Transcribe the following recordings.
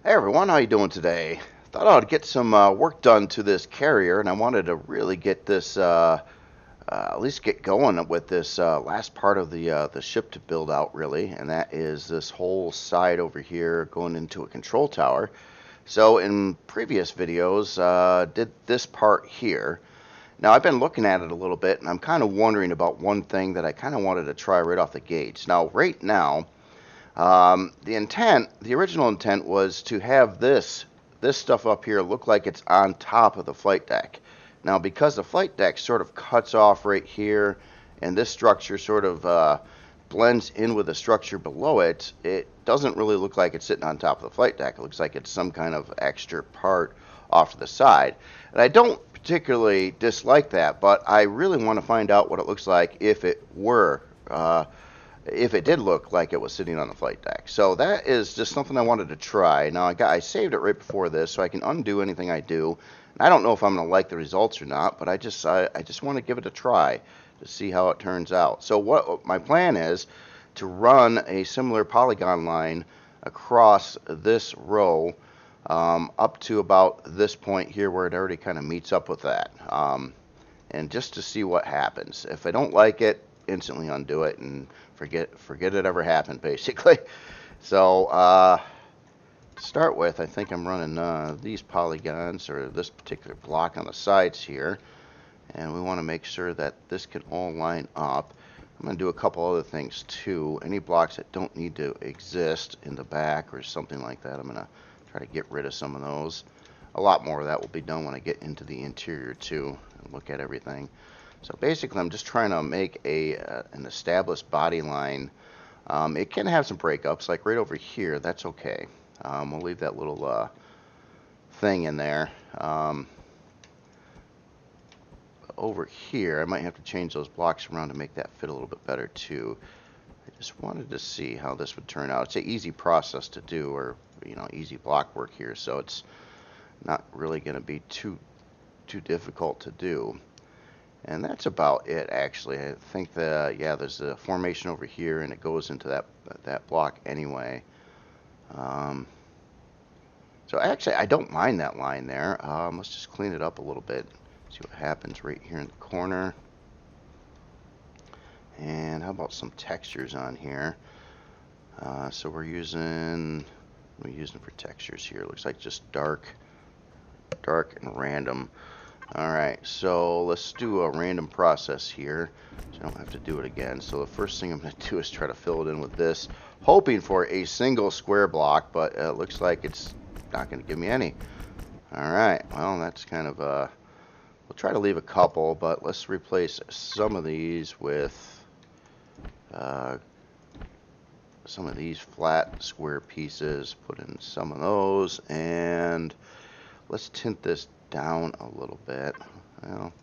Hey everyone, how you doing today? Thought I'd get some work done to this carrier, and I wanted to really get this, at least get going with this last part of the ship to build out, really, and that is this whole side over here going into a control tower. So in previous videos, did this part here. Now I've been looking at it a little bit, and I'm kind of wondering about one thing that I kind of wanted to try right off the gates. Now, right now. The original intent was to have this stuff up here look like it's on top of the flight deck. Now, because the flight deck sort of cuts off right here, and this structure sort of blends in with the structure below it, it doesn't really look like it's sitting on top of the flight deck. It looks like it's some kind of extra part off to the side. And I don't particularly dislike that, but I really want to find out what it looks like if it were if it did look like it was sitting on the flight deck. So that is just something I wanted to try. Now I saved it right before this, so I can undo anything I do. And I don't know if I'm going to like the results or not, but I just want to give it a try to see how it turns out. So what my plan is to run a similar polygon line across this row up to about this point here where it already kind of meets up with that. And just to see what happens. If I don't like it, instantly undo it and forget it ever happened, basically. So to start with, I think I'm running these polygons, or this particular block on the sides here, and we want to make sure that this can all line up. I'm going to do a couple other things too. Any blocks that don't need to exist in the back or something like that, I'm going to try to get rid of some of those. A lot more of that will be done when I get into the interior too and look at everything. So basically, I'm just trying to make an established body line. It can have some breakups, like right over here. That's okay. We'll leave that little thing in there. Over here, I might have to change those blocks around to make that fit a little bit better too. I just wanted to see how this would turn out. It's an easy process to do, or easy block work here, so it's not really going to be too difficult to do. And that's about it, actually. I think there's a formation over here, and it goes into that block anyway. So actually, I don't mind that line there. Let's just clean it up a little bit. See what happens right here in the corner. And how about some textures on here? So we're using for textures here. It looks like just dark and random. Alright, so let's do a random process here, so I don't have to do it again. So the first thing I'm going to do is try to fill it in with this, hoping for a single square block, but it looks like it's not going to give me any. Alright, well, that's kind of, we'll try to leave a couple, but let's replace some of these with some of these flat square pieces, put in some of those, and let's tint this down a little bit. Well,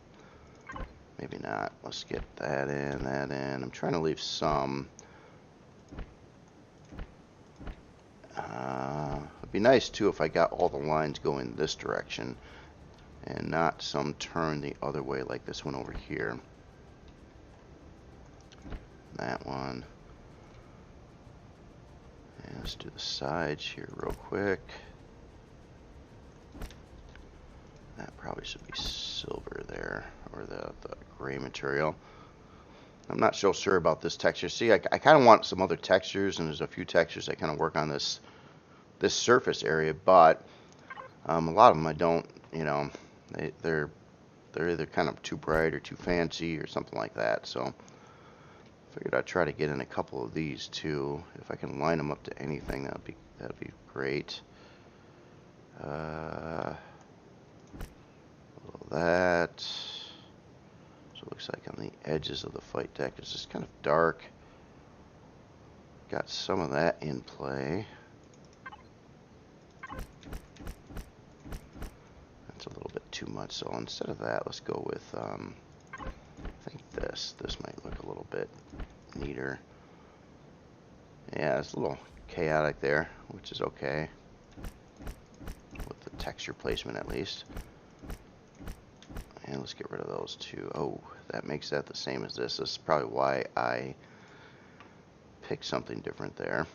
maybe not. Let's get that in. I'm trying to leave some. It'd be nice too if I got all the lines going this direction and not some turn the other way like this one over here. That one. And let's do the sides here real quick. That probably should be silver there, or the gray material. I'm not so sure about this texture. See, I kind of want some other textures, and there's a few textures that kind of work on this surface area, but a lot of them I don't. They're either kind of too bright or too fancy or something like that. So I figured I'd try to get in a couple of these too. If I can line them up to anything, that'd be great. That, so it looks like on the edges of the flight deck it's just kind of dark. Got some of that in play. That's a little bit too much, so instead of that, let's go with I think this might look a little bit neater. Yeah, it's a little chaotic there, which is okay with the texture placement at least. And let's get rid of those two. Oh, that makes that the same as this. This is probably why I picked something different there.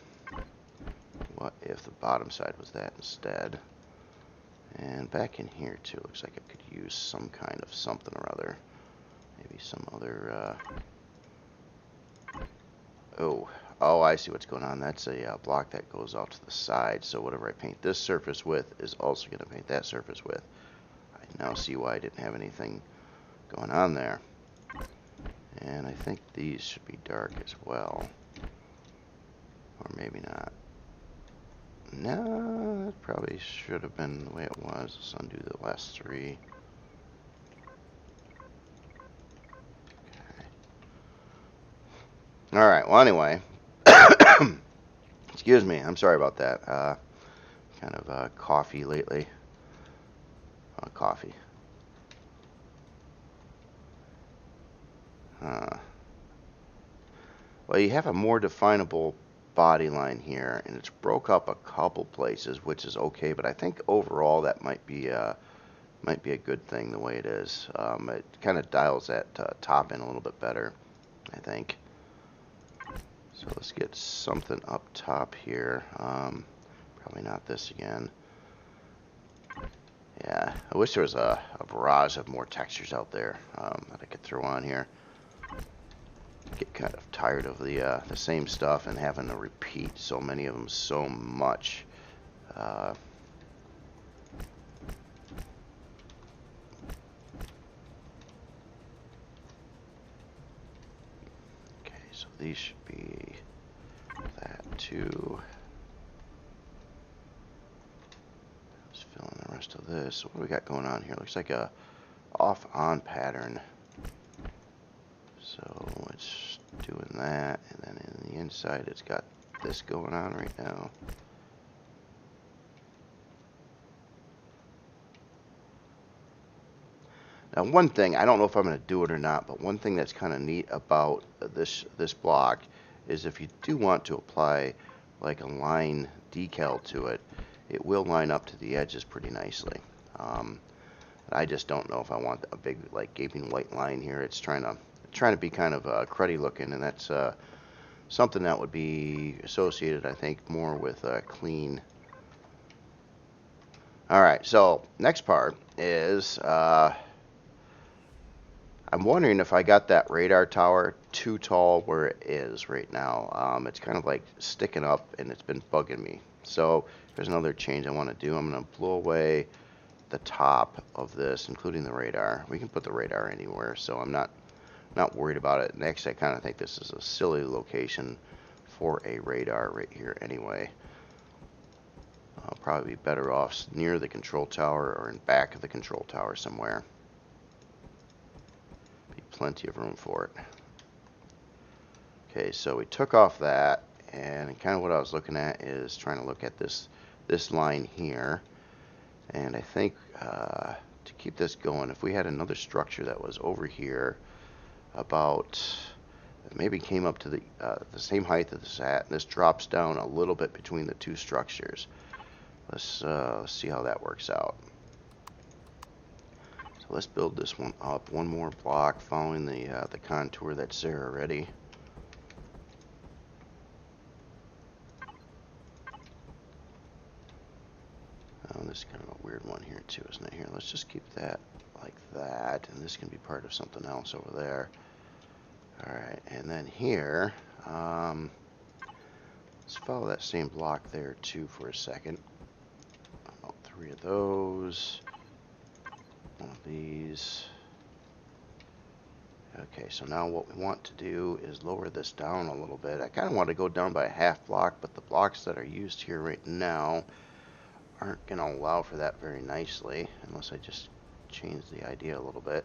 What if the bottom side was that instead. And back in here too, looks like I could use some kind of something or other. Maybe some other, oh, I see what's going on. That's a block that goes off to the side, so whatever I paint this surface with is also going to paint that surface with. I now see why I didn't have anything going on there. And I think these should be dark as well. Or maybe not. No, it probably should have been the way it was. Let's undo the last three. Okay. Alright, well anyway. Excuse me, I'm sorry about that. Kind of coffee lately. Coffee. Well, you have a more definable body line here, and it's broke up a couple places, which is okay, but I think overall that might be a good thing the way it is. It kind of dials that top in a little bit better, I think. So let's get something up top here. Probably not this again. Yeah, I wish there was a barrage of more textures out there that I could throw on here. Get kind of tired of the same stuff and having to repeat so many of them so much. Okay, so these should be that too. Let's fill in the rest of this. So what do we got going on here? Looks like a off-on pattern. So it's doing that, and then in the inside it's got this going on right now. Now one thing, I don't know if I'm going to do it or not, but one thing that's kind of neat about this block is if you do want to apply like a line decal to it, it will line up to the edges pretty nicely. I just don't know if I want a big like gaping white line here. It's trying to be kind of cruddy looking, and that's something that would be associated, I think, more with clean. Alright, so next part is I'm wondering if I got that radar tower too tall where it is right now. It's kind of like sticking up and it's been bugging me. So there's another change I want to do. I'm going to blow away the top of this, including the radar. We can put the radar anywhere, so I'm not worried about it. Next, I kind of think this is a silly location for a radar right here anyway. I'll probably be better off near the control tower or in back of the control tower somewhere. Be plenty of room for it. Okay, so we took off that, and kind of what I was looking at is trying to look at this line here. And I think to keep this going, if we had another structure that was over here, about maybe came up to the same height that this is at, and this drops down a little bit between the two structures. Let's see how that works out. So let's build this one up one more block following the contour that's there already. Oh, this is kind of a weird one here too, isn't it? Here, let's just keep that like that, and this can be part of something else over there. Alright, and then here, let's follow that same block there too for a second. About 3 of those. One of these. Okay, so now what we want to do is lower this down a little bit. I kind of want to go down by a half block, but the blocks that are used here right now aren't going to allow for that very nicely, unless I just change the idea a little bit.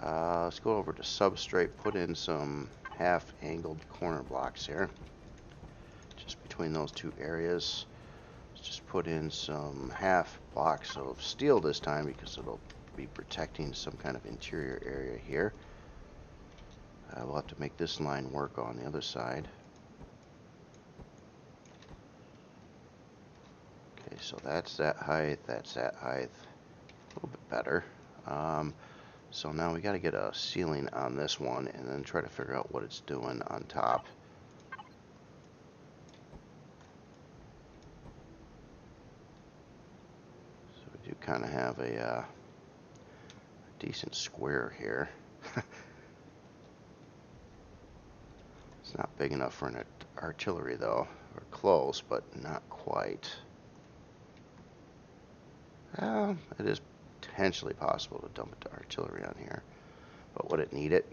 Let's go over to substrate, put in some half-angled corner blocks here, just between those two areas. Let's just put in some half blocks of steel this time, because it'll be protecting some kind of interior area here. We'll have to make this line work on the other side. Okay, so that's that height, that's that height. A little bit better. So now we got to get a ceiling on this one and then try to figure out what it's doing on top. kind of have a decent square here. It's not big enough for an artillery though. We're close, but not quite. It is potentially possible to dump it to artillery on here. But would it need it?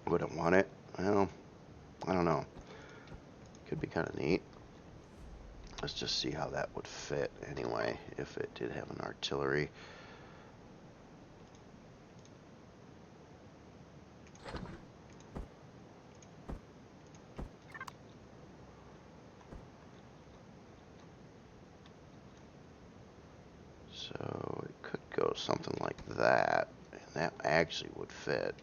Would it want it? Well, I don't know. Could be kind of neat. Let's just see how that would fit anyway, if it did have an artillery. So it could go something like that, and that actually would fit.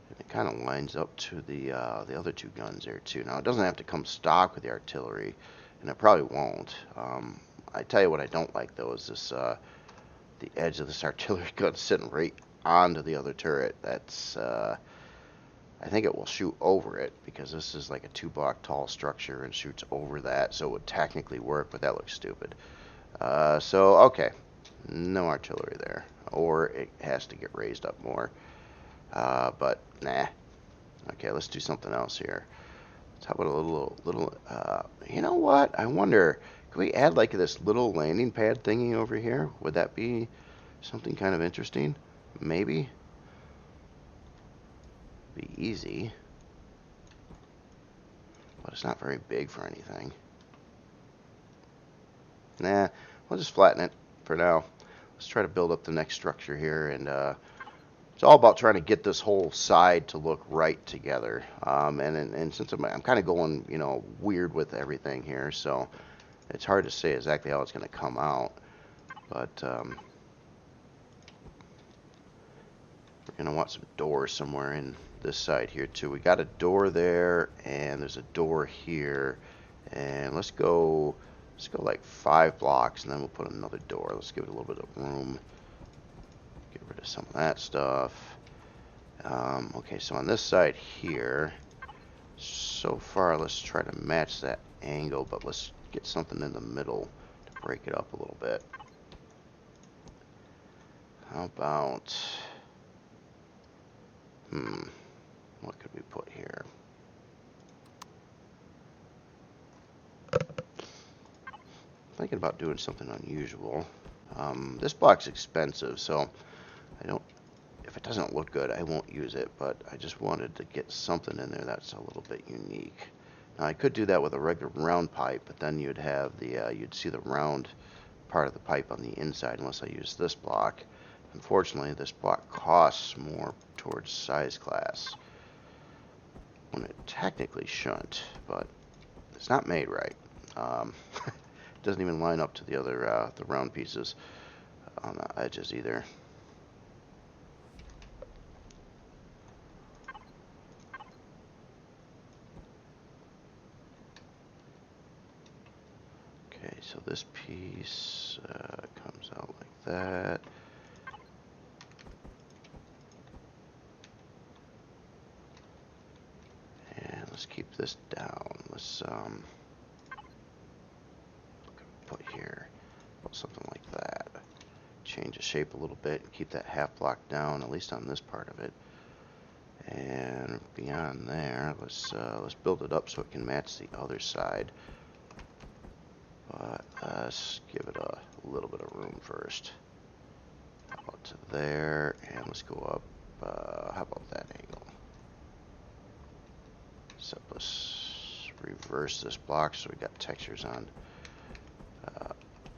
And it kind of lines up to the other two guns there too. Now it doesn't have to come stock with the artillery, and it probably won't. I tell you what I don't like though is this the edge of this artillery gun sitting right onto the other turret. That's I think it will shoot over it because this is like a 2-block tall structure and shoots over that, so it would technically work, but that looks stupid. So okay, no artillery there, or it has to get raised up more. But nah. Okay, let's do something else here. Let's have a little. You know what? I wonder. Could we add like this little landing pad thingy over here? Would that be something kind of interesting? Maybe. Be easy, but it's not very big for anything. Nah, we'll just flatten it for now. Let's try to build up the next structure here, and it's all about trying to get this whole side to look right together. And since I'm kind of going, you know, weird with everything here, so it's hard to say exactly how it's going to come out. But we're going to want some doors somewhere in this side here too. We got a door there, and there's a door here, and let's go like 5 blocks, and then we'll put another door. Let's give it a little bit of room. Get rid of some of that stuff. Okay, so on this side here, so far let's try to match that angle, but let's get something in the middle to break it up a little bit. How about, what could we put here? Thinking about doing something unusual. This block's expensive, so if it doesn't look good, I won't use it, but I just wanted to get something in there that's a little bit unique. Now I could do that with a regular round pipe, but then you'd have you'd see the round part of the pipe on the inside unless I use this block. Unfortunately, this block costs more towards size class, when it technically shouldn't, but it's not made right. It doesn't even line up to the other the round pieces on the edges either. Okay, so this piece comes out like that. And let's keep this down. Let's put here, put something like that. Change the shape a little bit and keep that half block down, at least on this part of it. And beyond there, let's build it up so it can match the other side. But let's give it a little bit of room first. How about to there, and let's go up. How about that angle? So let's reverse this block so we got textures on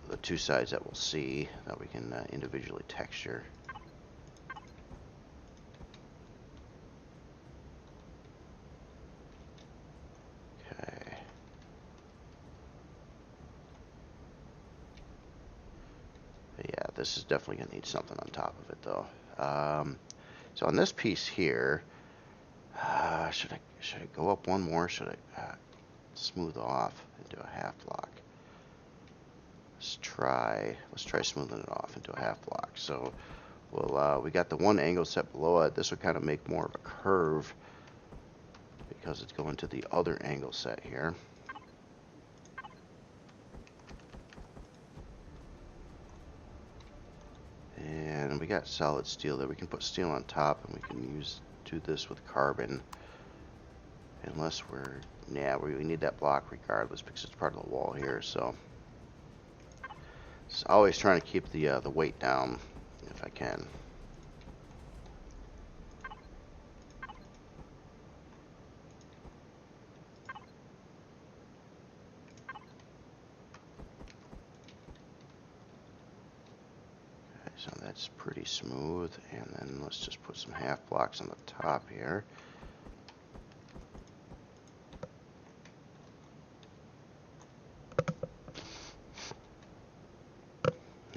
the two sides that we'll see that we can individually texture. Okay. Yeah, this is definitely going to need something on top of it though. So on this piece here, should I go up one more? Should I smooth off into a half block? Let's try smoothing it off into a half block. So we got the one angle set below it. This would kind of make more of a curve because it's going to the other angle set here. got solid steel there. We can put steel on top, and we can do this with carbon. Unless we need that block regardless because it's part of the wall here. So it's always trying to keep the weight down if I can. So that's pretty smooth, and then let's just put some half blocks on the top here.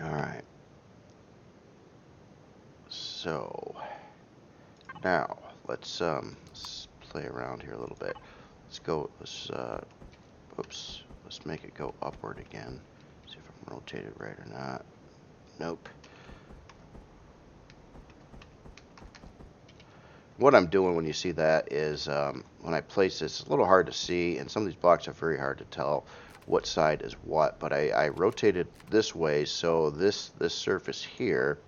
Alright. So now let's play around here a little bit. Let's make it go upward again. See if I'm rotated right or not. Nope. What I'm doing when you see that is when I place this, it's a little hard to see, and some of these blocks are very hard to tell what side is what, but I rotated this way so this surface here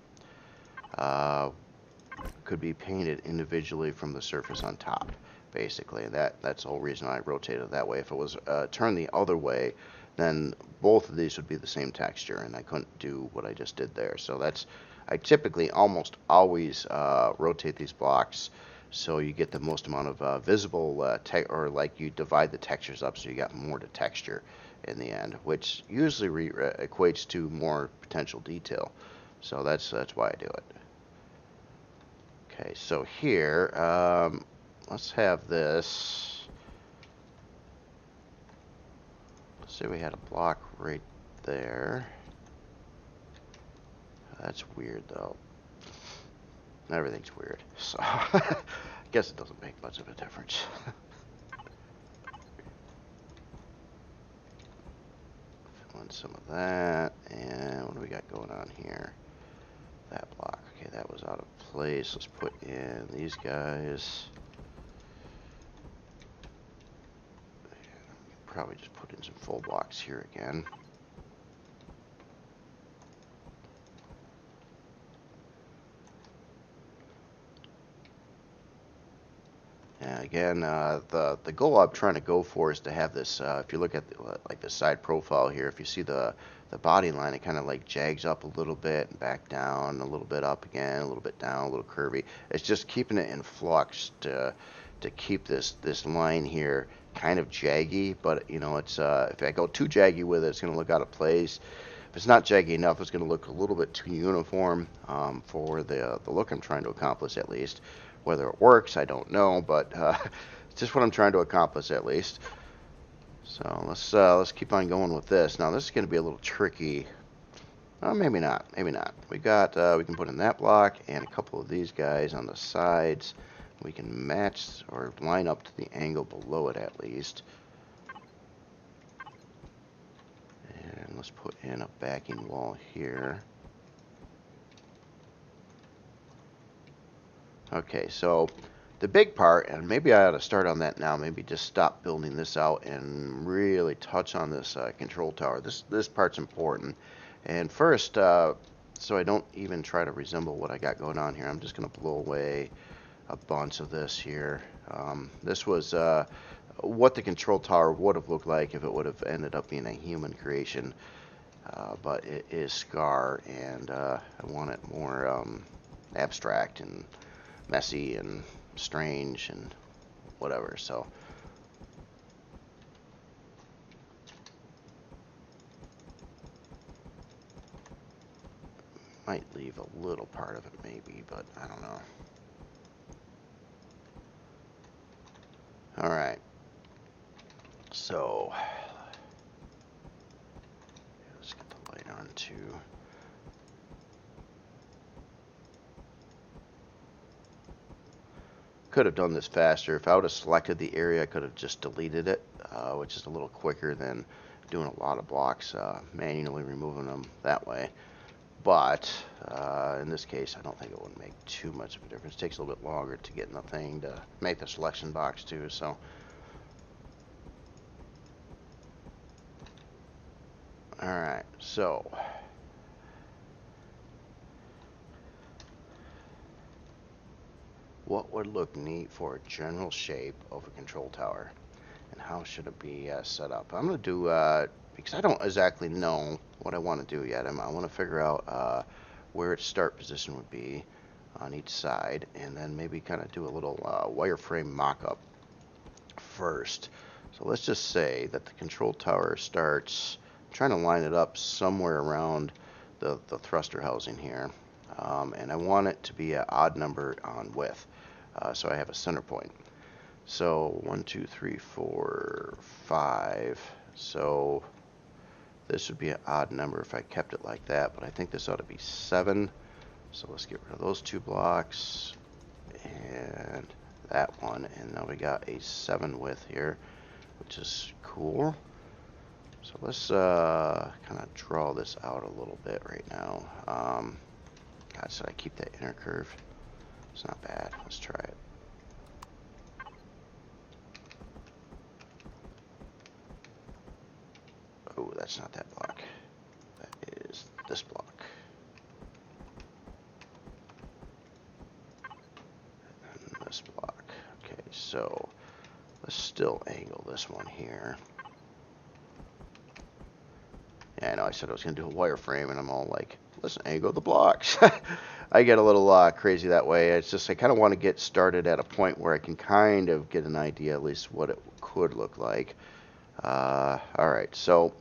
could be painted individually from the surface on top, basically. That's the whole reason I rotated that way. If it was turned the other way, then both of these would be the same texture, and I couldn't do what I just did there. So I typically almost always rotate these blocks so you get the most amount of visible or like you divide the textures up so you got more to texture in the end, which usually equates to more potential detail. So that's why I do it. Okay, so here, let's have this. Let's say we had a block right there. That's weird, though. Everything's weird, so I guess it doesn't make much of a difference. Fill in some of that, and what do we got going on here? That block. Okay, that was out of place. Let's put in these guys. Probably just put in some full blocks here again. And again, the goal I'm trying to go for is to have this, if you look at like the side profile here, if you see the body line, it kind of like jags up a little bit and back down, a little bit up again, a little bit down, a little curvy. It's just keeping it in flux to keep this line here kind of jaggy, but you know, it's if I go too jaggy with it, it's going to look out of place. If it's not jaggy enough, it's going to look a little bit too uniform for the look I'm trying to accomplish, at least. Whether it works, I don't know, but it's just what I'm trying to accomplish, at least. So let's keep on going with this. Now this is going to be a little tricky. Maybe not. Maybe not. We can put in that block and a couple of these guys on the sides. We can match or line up to the angle below it at least. And let's put in a backing wall here. Okay, so the big part, and maybe I ought to start on that now, maybe just stop building this out and really touch on this control tower. This part's important. And first, so I don't even try to resemble what I got going on here, I'm just going to blow away a bunch of this here. This was what the control tower would have looked like if it would have ended up being a human creation. But it is Skaar, and I want it more abstract and messy and strange and whatever. So might leave a little part of it maybe, but I don't know. Alright, so let's get the light on too. Could have done this faster. If I would have selected the area, I could have just deleted it, which is a little quicker than doing a lot of blocks, manually removing them that way. But in this case, I don't think it would make too much of a difference. It takes a little bit longer to get in the thing to make the selection box too. So, all right. So What would look neat for a general shape of a control tower? And how should it be set up? I'm going to do, because I don't exactly know what I want to do yet. I want to figure out where its start position would be on each side, and then maybe kind of do a little wireframe mock-up first. So let's just say that the control tower starts, I'm trying to line it up somewhere around the thruster housing here. And I want it to be an odd number on width. So I have a center point. So 1, 2, 3, 4, 5. So this would be an odd number if I kept it like that, but I think this ought to be 7. So let's get rid of those 2 blocks and that one, and now we got a 7 width here, which is cool. So let's kind of draw this out a little bit right now. God, should I keep that inner curve? It's not bad. Let's try it. Oh, that's not that block. That is this block. And this block. Okay, so let's still angle this one here. Yeah, I know I said I was going to do a wireframe, and I'm all like, let's angle the blocks. I get a little crazy that way. It's just I kind of want to get started at a point where I can kind of get an idea at least what it could look like. Alright, so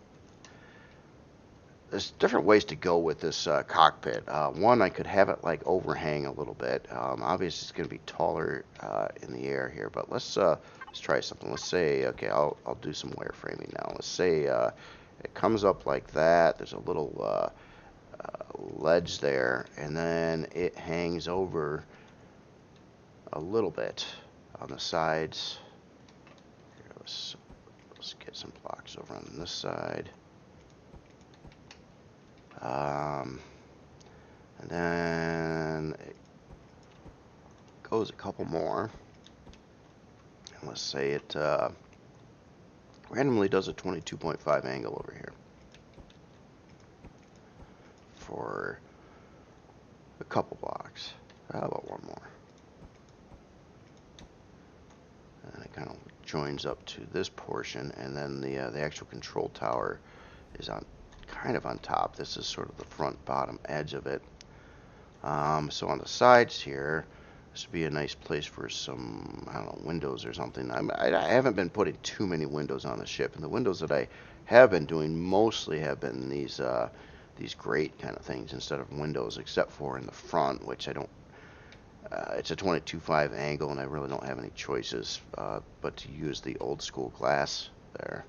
there's different ways to go with this cockpit. One, I could have it like overhang a little bit. Obviously, it's going to be taller in the air here, but let's try something. Let's say, okay, I'll do some wireframing now. Let's say it comes up like that. There's a little ledge there, and then it hangs over a little bit on the sides. Here, let's get some blocks over on this side. And then it goes a couple more. And let's say it randomly does a 22.5 angle over here for a couple blocks. How about one more? And it kind of joins up to this portion, and then the actual control tower is on kind of on top. This is sort of the front bottom edge of it. So on the sides here, this would be a nice place for some, I don't know, windows or something. I haven't been putting too many windows on the ship, and the windows that I have been doing mostly have been these grate kind of things instead of windows, except for in the front, which I don't. It's a 22.5 angle, and I really don't have any choices but to use the old school glass there.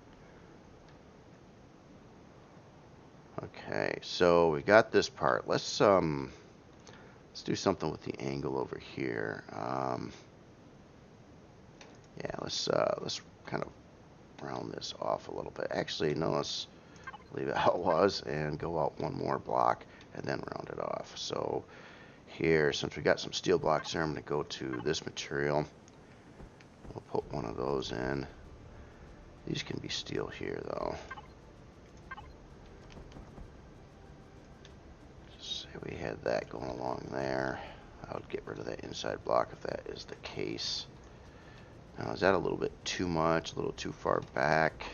Okay, so we got this part. Let's do something with the angle over here. Yeah, let's kind of round this off a little bit. Actually, no, let's leave it how it was and go out one more block and then round it off. So here, since we got some steel blocks here, I'm going to go to this material. We'll put one of those in. These can be steel here, though. Say we had that going along there. I would get rid of that inside block if that is the case. Now, is that a little bit too much, a little too far back?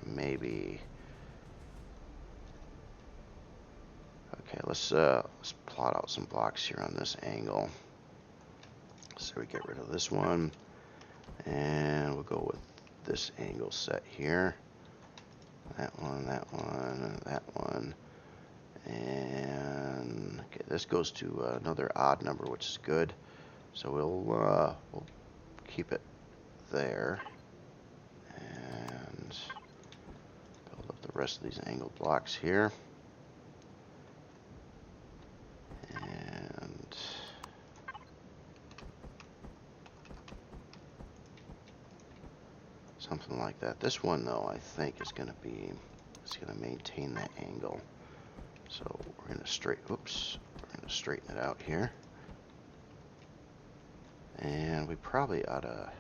Maybe. Okay, let's plot out some blocks here on this angle. So we get rid of this one, and we'll go with this angle set here. That one, that one, that one. And okay, this goes to another odd number, which is good. So we'll keep it there and build up the rest of these angled blocks here. And something like that. This one, though, I think is going to maintain that angle. So we're going to straighten it out here. And we probably ought to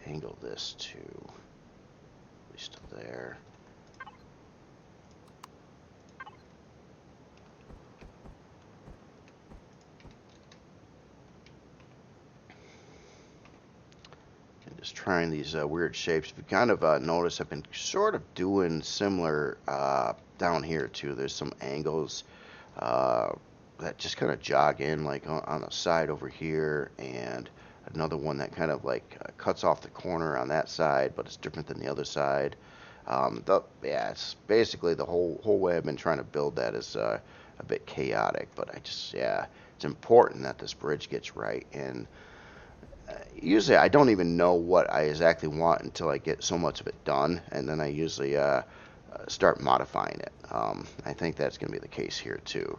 angle this to at least to there. Just trying these weird shapes. If you kind of notice, I've been sort of doing similar down here too. There's some angles that just kind of jog in, like on the side over here, and another one that kind of like cuts off the corner on that side, but it's different than the other side. Yeah, it's basically the whole way I've been trying to build that is a bit chaotic, but yeah, it's important that this bridge gets right. And usually I don't even know what I exactly want until I get so much of it done, and then I usually start modifying it. I think that's going to be the case here too.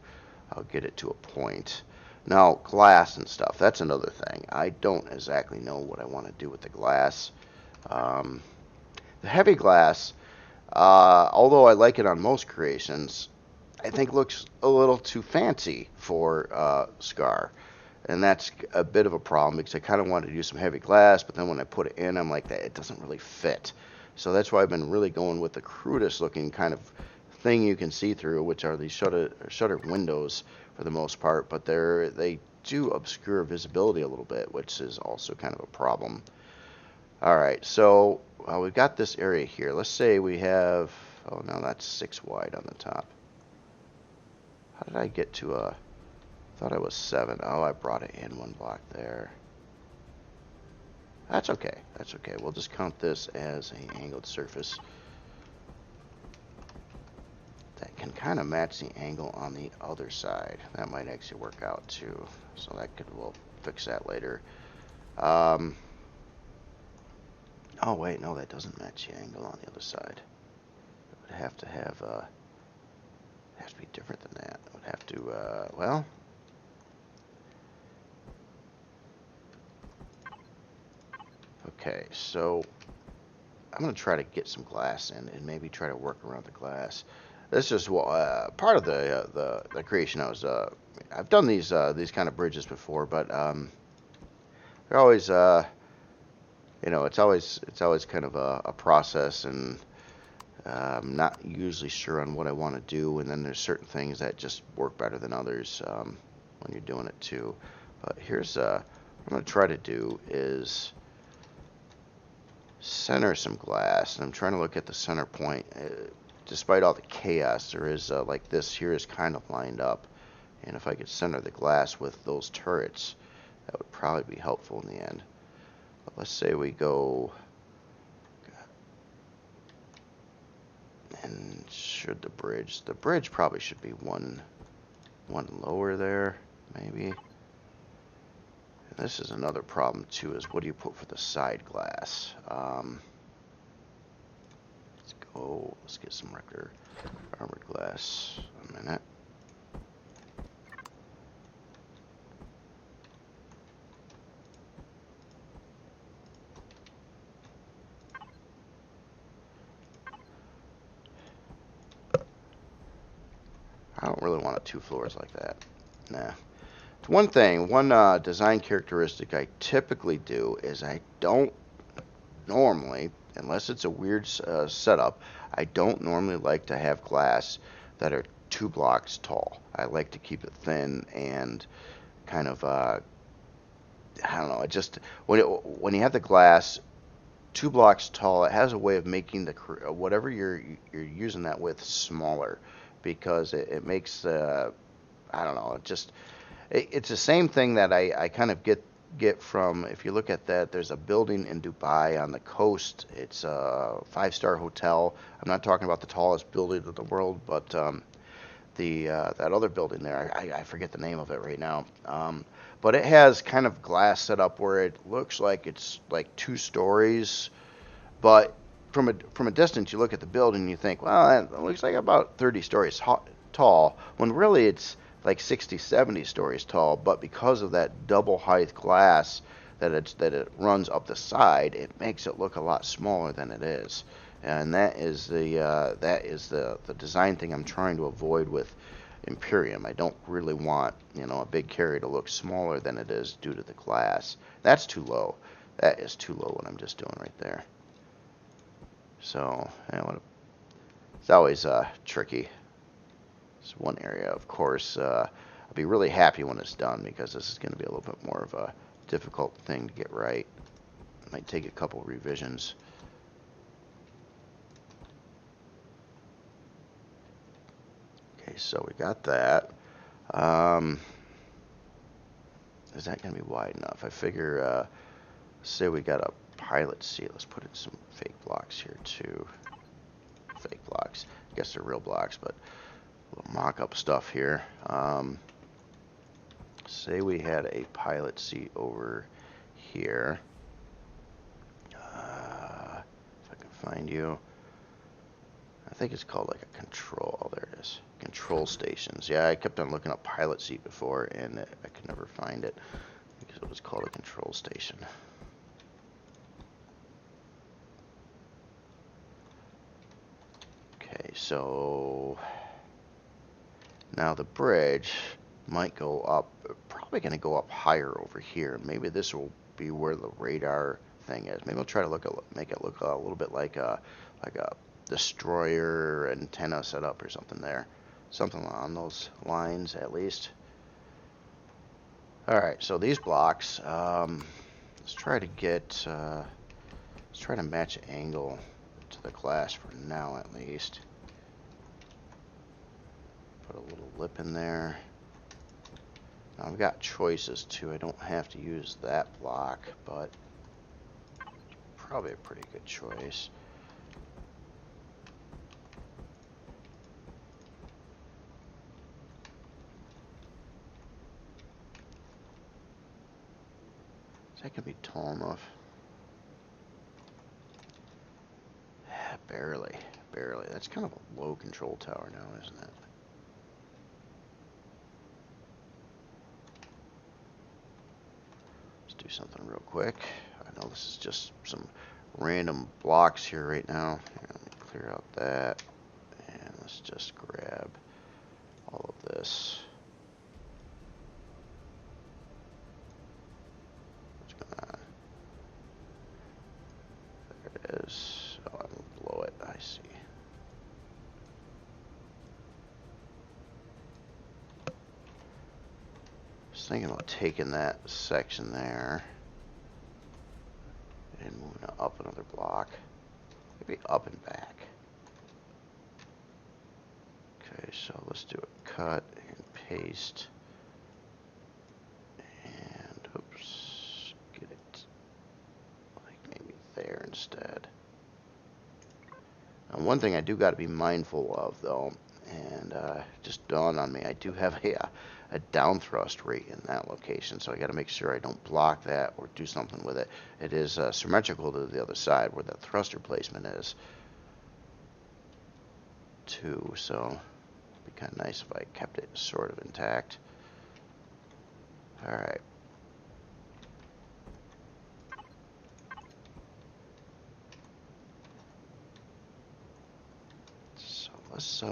I'll get it to a point. Now, glass and stuff, that's another thing. I don't exactly know what I want to do with the glass. The heavy glass, although I like it on most creations, I think looks a little too fancy for Skaar. And that's a bit of a problem because I kind of wanted to use some heavy glass, but then when I put it in, I'm like, that it doesn't really fit. So that's why I've been really going with the crudest looking kind of thing you can see through, which are these shuttered windows for the most part, but they do obscure visibility a little bit, which is also kind of a problem. All right, so we've got this area here. Let's say we have, oh no, that's 6 wide on the top. How did I get to a, I thought I was 7. Oh, I brought it in 1 block there. That's okay. That's okay. We'll just count this as an angled surface. That can kind of match the angle on the other side. That might actually work out too. So we'll fix that later. Oh wait, no, that doesn't match the angle on the other side. It would have to have, it has to be different than that. It would have to, well. Okay, so I'm going to try to get some glass in and maybe try to work around the glass. This is part of the creation. I've done these kind of bridges before, but they're always it's always kind of a process, and I'm not usually sure on what I want to do. And then there's certain things that just work better than others when you're doing it too. But here's what I'm going to try to do is center some glass, and I'm trying to look at the center point. Despite all the chaos, there is like this here is kind of lined up, and if I could center the glass with those turrets, that would probably be helpful in the end. But let's say we go, and should the bridge probably should be one lower there, maybe. This is another problem too, is what do you put for the side glass? Let's get some regular armored glass. A minute. I don't really want it 2 floors like that. Nah. One design characteristic I typically do is I don't normally, unless it's a weird setup, I don't normally like to have glass that are 2 blocks tall. I like to keep it thin and kind of, I don't know, when you have the glass 2 blocks tall, it has a way of making whatever you're using that with smaller, because it makes, I don't know, it's the same thing that I kind of get from, if you look at that, there's a building in Dubai on the coast. It's a 5-star hotel. I'm not talking about the tallest building in the world, but that other building there, I forget the name of it right now. But it has kind of glass set up where it looks like it's like 2 stories, but from a distance you look at the building and you think, well, it looks like about 30 stories tall, when really it's like 60, 70 stories tall. But because of that double height glass that it runs up the side, it makes it look a lot smaller than it is. And that is the design thing I'm trying to avoid with Empyrion. I don't really want, a big carry to look smaller than it is due to the glass. That's too low. That is too low what I'm just doing right there. So, it's always tricky. It's one area, of course. I'll be really happy when it's done, because this is going to be a little bit more of a difficult thing to get right. Might take a couple revisions. Okay, so we got that. Is that going to be wide enough? I figure, say we got a pilot seat. Let's put in some fake blocks here too. Fake blocks. I guess they're real blocks, but little mock-up stuff here. Say we had a pilot seat over here. If I can find you. I think it's called like a control. Oh, there it is. Control stations. Yeah, I kept on looking up pilot seat before, and I could never find it because it was called a control station. Okay, so now the bridge might go up. Probably going to go up higher over here. Maybe this will be where the radar thing is. Maybe I'll try to make it look a little bit like a destroyer antenna set up or something there. Something along those lines, at least. Alright, so these blocks, let's try to match angle to the glass for now, at least. Put a little lip in there. Now I've got choices too. I don't have to use that block, but it's probably a pretty good choice. Is that gonna be tall enough? Barely, barely. That's kind of a low control tower now, isn't it? Let's do something real quick. I know this is just some random blocks here right now. Here, let me clear out that, and let's just grab all of this. What's going on? There it is. Oh, I'm gonna blow it. I see. Thinking about taking that section there and moving it up another block, maybe up and back. Okay, so let's do a cut and paste, and oops, get it like maybe there instead. Now, one thing I do got to be mindful of though, and just dawned on me, I do have a down thrust rate in that location, so I got to make sure I don't block that or do something with it. It is symmetrical to the other side where that thruster placement is too, so it'd be kind of nice if I kept it sort of intact. Alright. So let's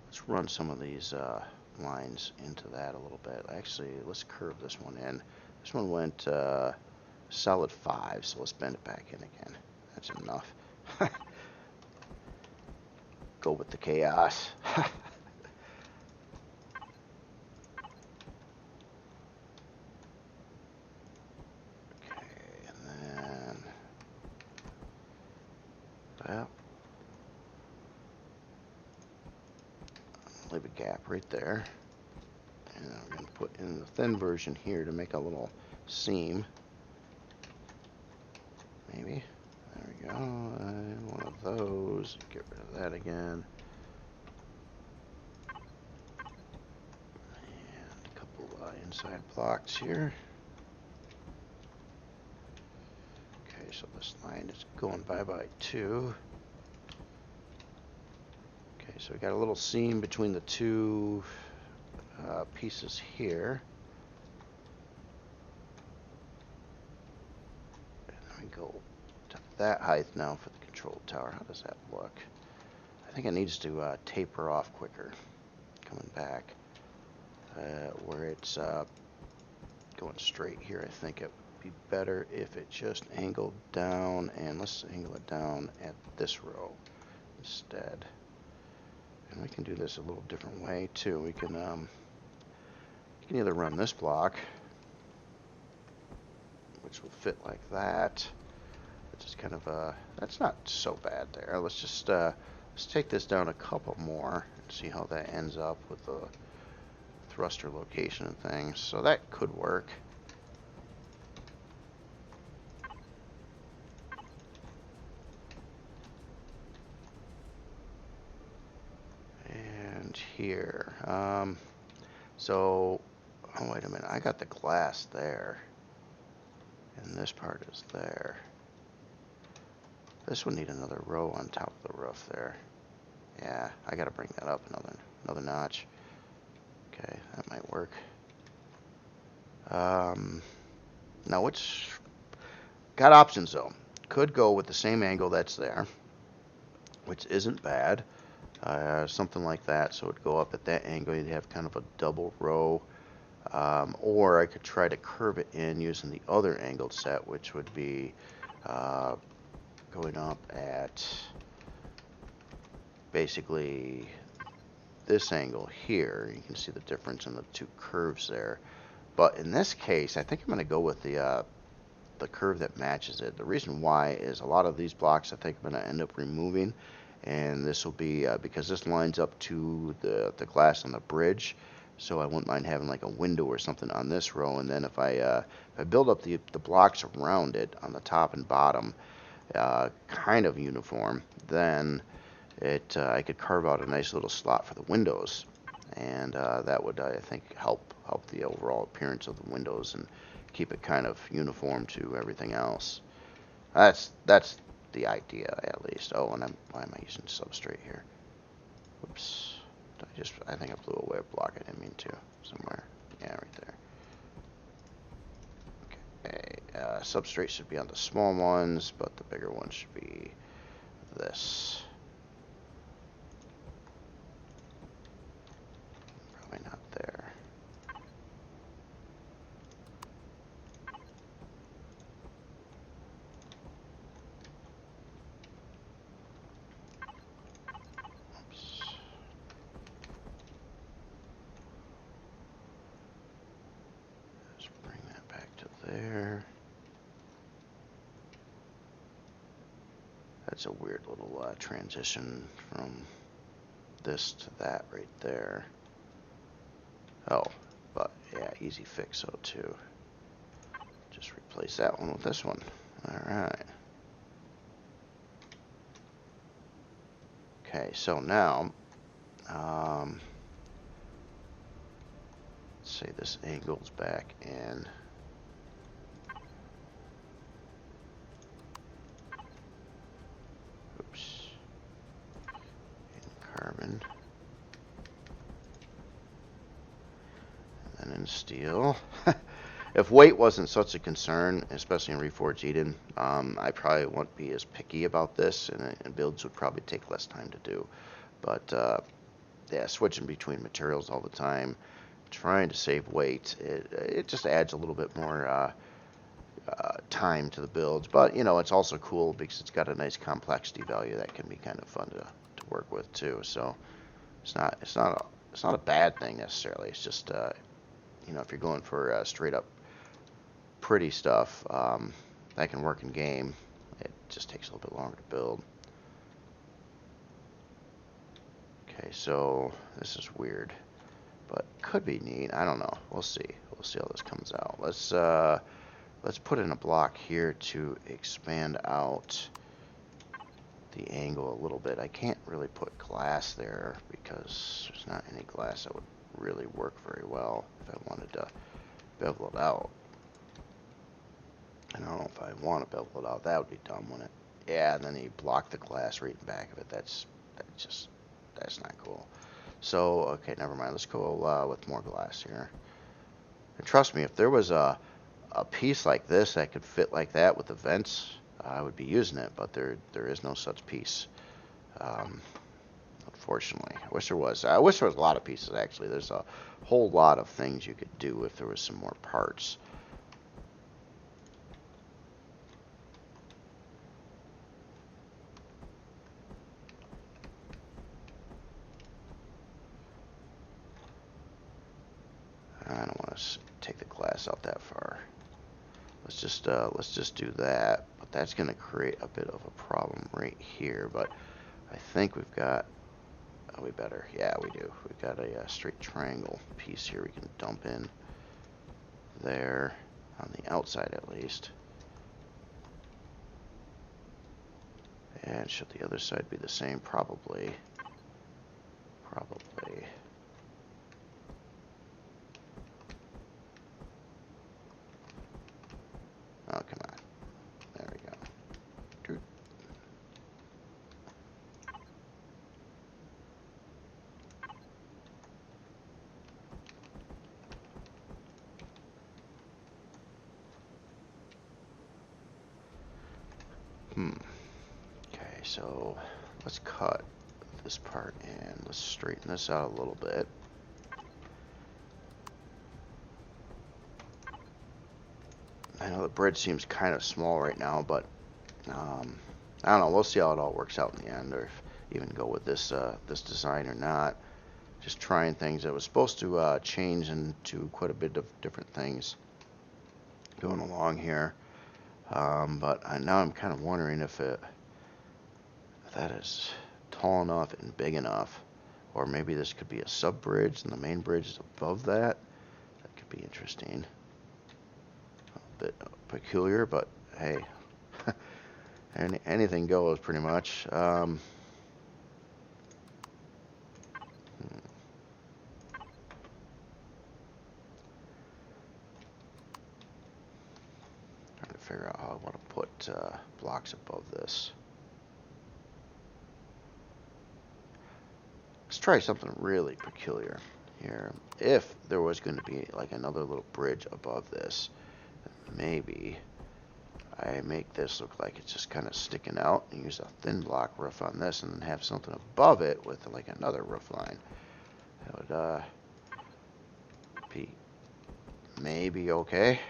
let's run some of these lines into that a little bit. Actually, let's curve this one in. This one went solid 5, so let's bend it back in again. That's enough. Go with the chaos. Okay, and then, well, leave a gap right there. And I'm going to put in the thin version here to make a little seam. Maybe. There we go. And one of those. Get rid of that again. And a couple inside blocks here. Okay, so this line is going by 2. Okay, so we got a little seam between the two pieces here. And then we go to that height now for the control tower. How does that look? I think it needs to taper off quicker coming back. Where it's going straight here, I think it would be better if it just angled down, and let's angle it down at this row instead. And we can do this a little different way too. We can you can either run this block which will fit like that. It's just kind of that's not so bad there. Let's take this down a couple more and see how that ends up with the thruster location and things. So that could work. And here, so, oh wait a minute, I got the glass there, and this part is there. This would need another row on top of the roof there. Yeah, I gotta bring that up another notch. Okay, that might work. Now which, got options though. Could go with the same angle that's there, which isn't bad. Something like that, so it'd go up at that angle. You'd have kind of a double row. Or I could try to curve it in using the other angled set, which would be going up at basically this angle here. You can see the difference in the two curves there. But in this case, I think I'm going to go with the curve that matches it. The reason why is a lot of these blocks I think I'm going to end up removing, and this will be because this lines up to the glass on the bridge. So I wouldn't mind having like a window or something on this row, and then if I build up the blocks around it on the top and bottom, kind of uniform, then I could carve out a nice little slot for the windows, and that would I think help the overall appearance of the windows and keep it kind of uniform to everything else. That's the idea at least. Oh, and why am I using substrate here? Whoops. I think I blew away a block I didn't mean to somewhere. Yeah, right there. Okay, substrate should be on the small ones, but the bigger ones should be this. Probably not there. There. That's a weird little transition from this to that right there. Oh, but yeah, easy fix so too. Just replace that one with this one. Alright. Okay, so now, let's say this angle's back in. Carbon, and then in steel. If weight wasn't such a concern, especially in Reforged Eden, I probably wouldn't be as picky about this, and builds would probably take less time to do. But yeah, switching between materials all the time, trying to save weight, it just adds a little bit more time to the builds. But you know, it's also cool because it's got a nice complexity value that can be kind of fun to work with too. So it's not a bad thing necessarily. It's just you know, if you're going for straight up pretty stuff, that can work in game. It just takes a little bit longer to build. Okay, so this is weird, but could be neat. I don't know. We'll see. We'll see how this comes out. Let's put in a block here to expand out the angle a little bit. I can't really put glass there because there's not any glass that would really work very well if I wanted to bevel it out. I don't know if I want to bevel it out. That would be dumb, wouldn't it? Yeah, and then you block the glass right in back of it. That's not cool. So, okay, never mind. Let's go with more glass here. And trust me, if there was a piece like this that could fit like that with the vents, I would be using it, but there is no such piece. Unfortunately, I wish there was. I wish there was a lot of pieces, actually. There's a whole lot of things you could do if there was some more parts. I don't want to take the glass out that far. Let's just do that. But that's going to create a bit of a problem right here. But I think we've got. Oh, we better. Yeah, we do. We've got a straight triangle piece here we can dump in there on the outside at least. And should the other side be the same? Probably. Probably. Oh, come on. There we go. Dude. Okay, so let's cut this part and let's straighten this out a little bit. I know the bridge seems kind of small right now, but I don't know. We'll see how it all works out in the end, or if even go with this this design or not. Just trying things. It was supposed to change into quite a bit of different things going along here, but now I'm kind of wondering if that is tall enough and big enough, or maybe this could be a sub bridge and the main bridge is above that. That could be interesting. A bit peculiar, but hey, anything goes pretty much. Trying to figure out how I want to put blocks above this. Let's try something really peculiar here. If there was going to be like another little bridge above this, maybe I make this look like it's just kind of sticking out and use a thin block roof on this and then have something above it with like another roof line. That would be maybe okay.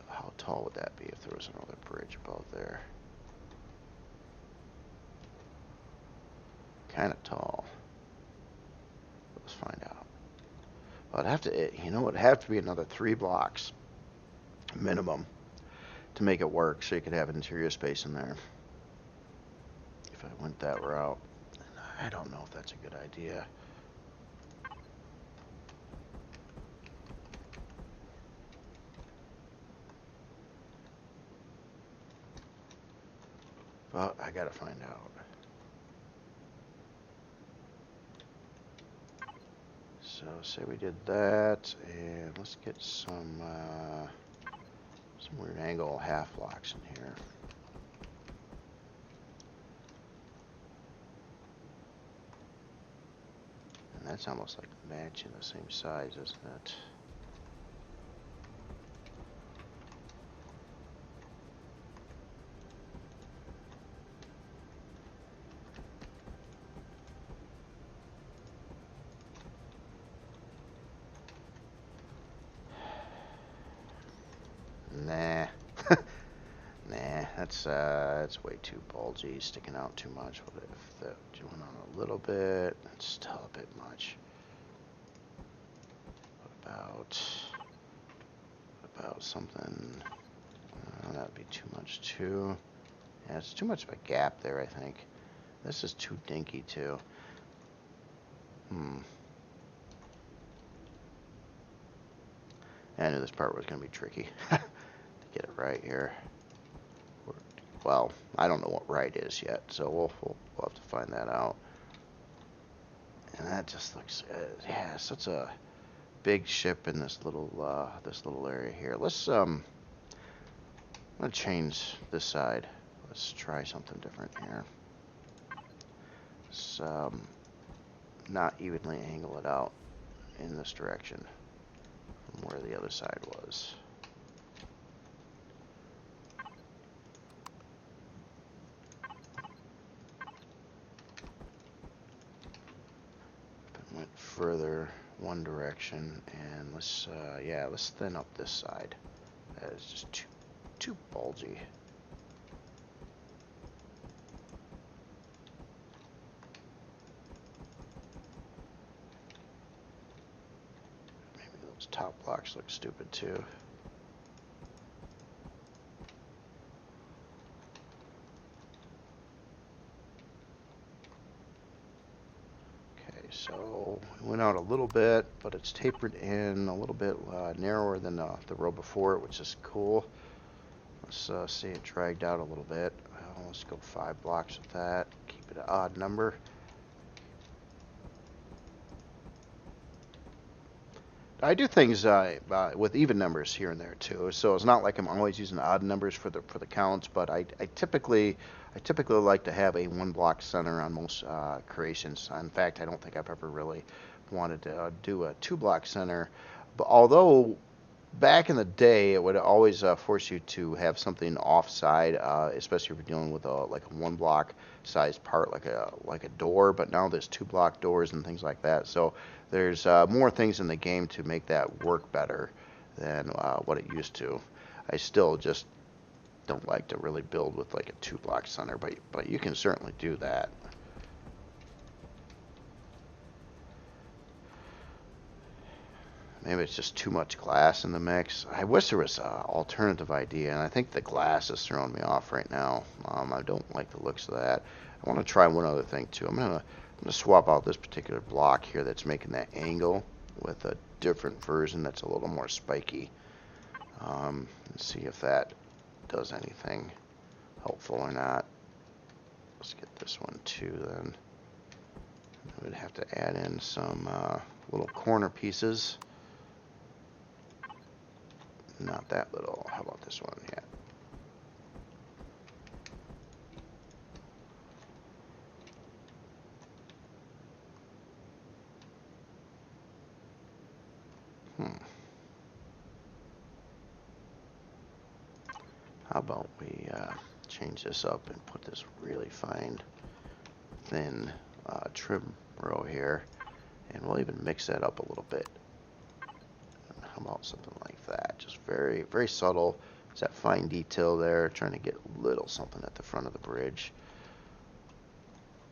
How tall would that be if there was another bridge above there? Kind of tall. Let's find out. Well, it'd have to, you know, it'd have to be another 3 blocks minimum to make it work, so you could have interior space in there. If I went that route, I don't know if that's a good idea. But I gotta find out. So say we did that, and let's get some weird angle half blocks in here. And that's almost like matching the same size, isn't it? Nah. Nah, that's way too bulgy, sticking out too much. What if that went on a little bit? It's still a bit much. What about something? That would be too much too. Yeah, it's too much of a gap there, I think. This is too dinky too. I knew this part was going to be tricky to get it right here. Well, I don't know what right is yet, so we'll have to find that out. And that just looks, yeah, such a big ship in this little area here. Let's I'm gonna change this side. Let's try something different here. Let's not evenly angle it out in this direction from where the other side was. further one direction, and let's yeah, let's thin up this side. That is just too bulgy. Maybe those top blocks look stupid too. So it went out a little bit, but it's tapered in a little bit narrower than the row before it, which is cool. Let's see it dragged out a little bit. Let's go 5 blocks with that. Keep it an odd number. I do things with even numbers here and there too, so it's not like I'm always using odd numbers for the counts. But I typically like to have a 1 block center on most creations. In fact, I don't think I've ever really wanted to do a 2 block center. But although back in the day, it would always force you to have something offside, especially if you're dealing with like a 1 block sized part, like a door. But now there's 2 block doors and things like that. So there's more things in the game to make that work better than what it used to. I still just don't like to really build with like a 2 block center, but you can certainly do that. Maybe it's just too much glass in the mix. I wish there was an alternative idea, and I think the glass is throwing me off right now. I don't like the looks of that. I want to try one other thing too. I'm gonna swap out this particular block here that's making that angle with a different version that's a little more spiky. Let's see if that does anything helpful or not. Let's get this one too then. I would have to add in some little corner pieces. Not that little. How about this one? Yeah. How about we change this up and put this really fine, thin trim row here, and we'll even mix that up a little bit. How about something like that? Just very, very subtle. It's that fine detail there, trying to get a little something at the front of the bridge.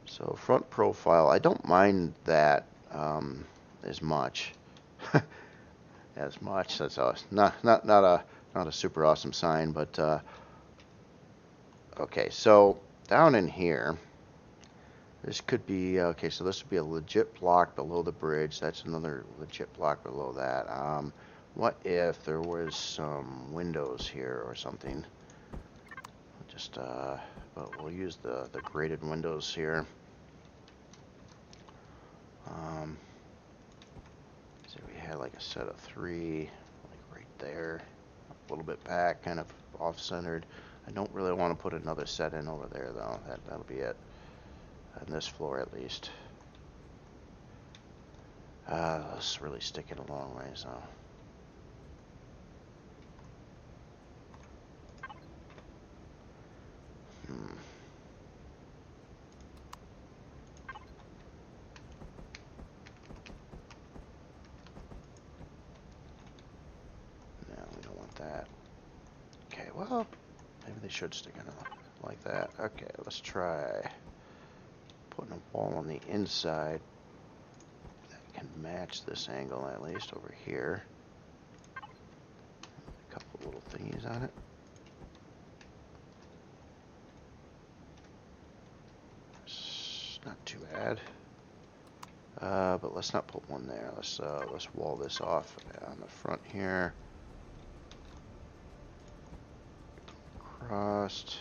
So front profile, I don't mind that as much. As much. That's not a super awesome sign, but okay. So down in here, this could be okay. So this would be a legit block below the bridge. That's another legit block below that. What if there was some windows here or something? Just but we'll use the graded windows here. So we had like a set of 3, like right there, a little bit back, kind of off-centered. I don't really want to put another set in over there though. That'll be it on this floor at least. Let's really stick it a long way, so. That. Okay, well, maybe they should stick in like that. Okay, let's try putting a wall on the inside that can match this angle at least over here. A couple little thingies on it. It's not too bad. But let's not put one there. Let's wall this off on the front here. Crossed.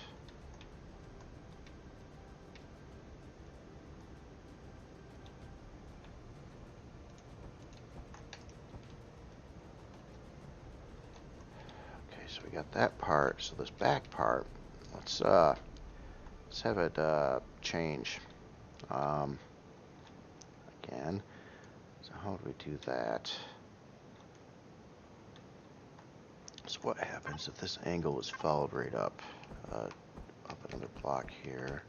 Okay, so we got that part. So this back part, let's have it change again. So how would we do that? So what happens if this angle was followed right up? Up another block here.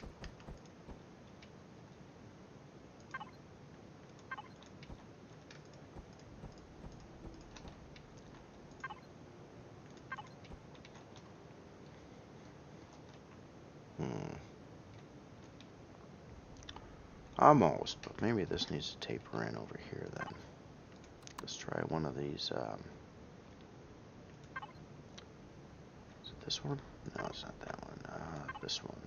Almost, but maybe this needs to taper in over here then. Let's try one of these. Is it this one? No, it's not that one. This one.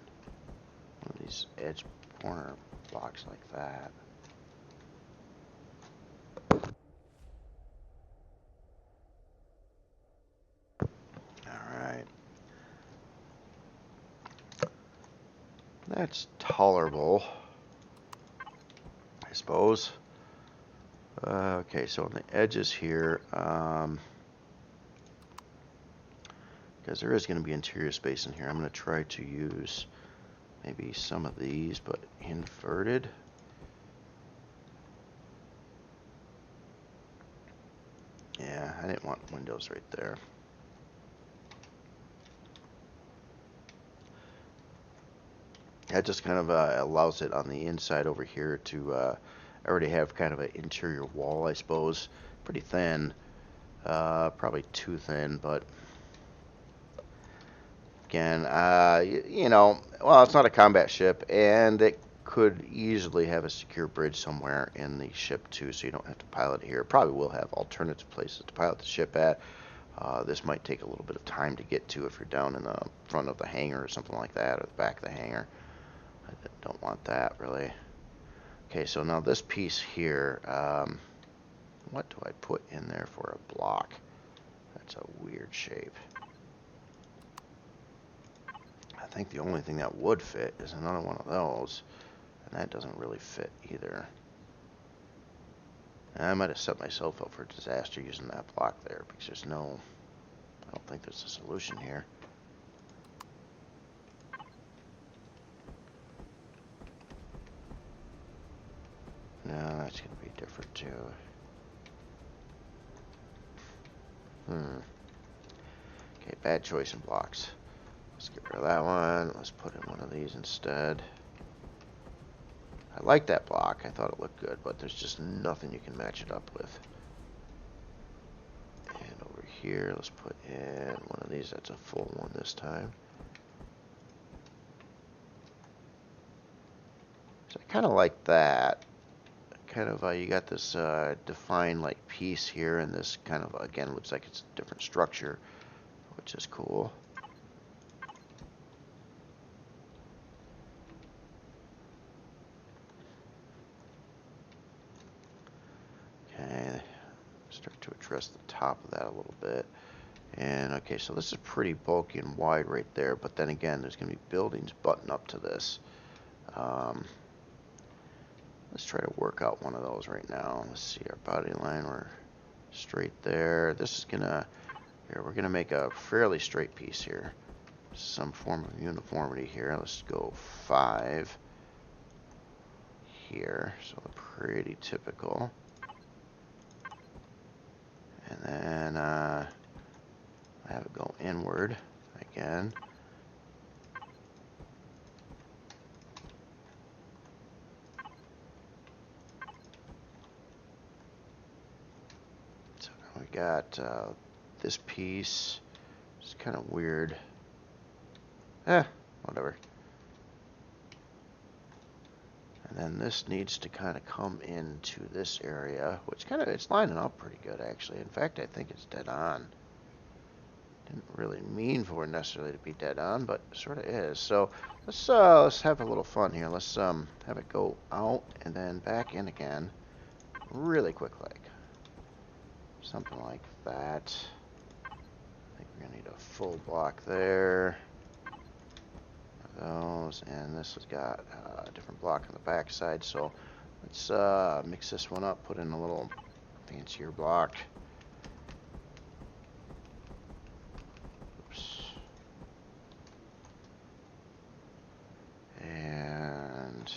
One of these edge corner blocks like that. Alright. That's tolerable, I suppose. Okay, so on the edges here, because there is going to be interior space in here, I'm going to try to use maybe some of these, but inverted. Yeah, I didn't want windows right there. That just kind of allows it on the inside over here to already have kind of an interior wall, I suppose. Pretty thin. Probably too thin, but again, you know, well, it's not a combat ship, and it could easily have a secure bridge somewhere in the ship too, so you don't have to pilot it here. It probably will have alternative places to pilot the ship at. This might take a little bit of time to get to if you're down in the front of the hangar or something like that, or the back of the hangar. I don't want that, really. Okay, so now this piece here, what do I put in there for a block? That's a weird shape. I think the only thing that would fit is another one of those, and that doesn't really fit either. And I might have set myself up for disaster using that block there, because there's no, I don't think there's a solution here. No, that's going to be different too. Okay, bad choice in blocks. Let's get rid of that one. Let's put in one of these instead. I like that block. I thought it looked good, but there's just nothing you can match it up with. And over here, let's put in one of these. That's a full one this time. So I kind of like that. Kind of, you got this defined like piece here, and this kind of, again, looks like it's a different structure, which is cool. Okay, start to address the top of that a little bit. And okay, so this is pretty bulky and wide right there, but then again, there's going to be buildings button up to this. Let's try to work out one of those right now. Let's see, our body line, we're straight there. This is gonna, here, we're gonna make a fairly straight piece here. Some form of uniformity here. Let's go 5 here, so pretty typical. And then have it go inward again. So now we got this piece. It's kind of weird. Whatever. And then this needs to kind of come into this area, which kind of, it's lining up pretty good actually. In fact, I think it's dead on. Didn't really mean for it necessarily to be dead on, but sort of is. So let's have a little fun here. Let's have it go out and then back in again, really quick, like something like that. I think we're gonna need a full block there. Those, and this has got a different block on the back side. So let's mix this one up, put in a little fancier block. Oops. And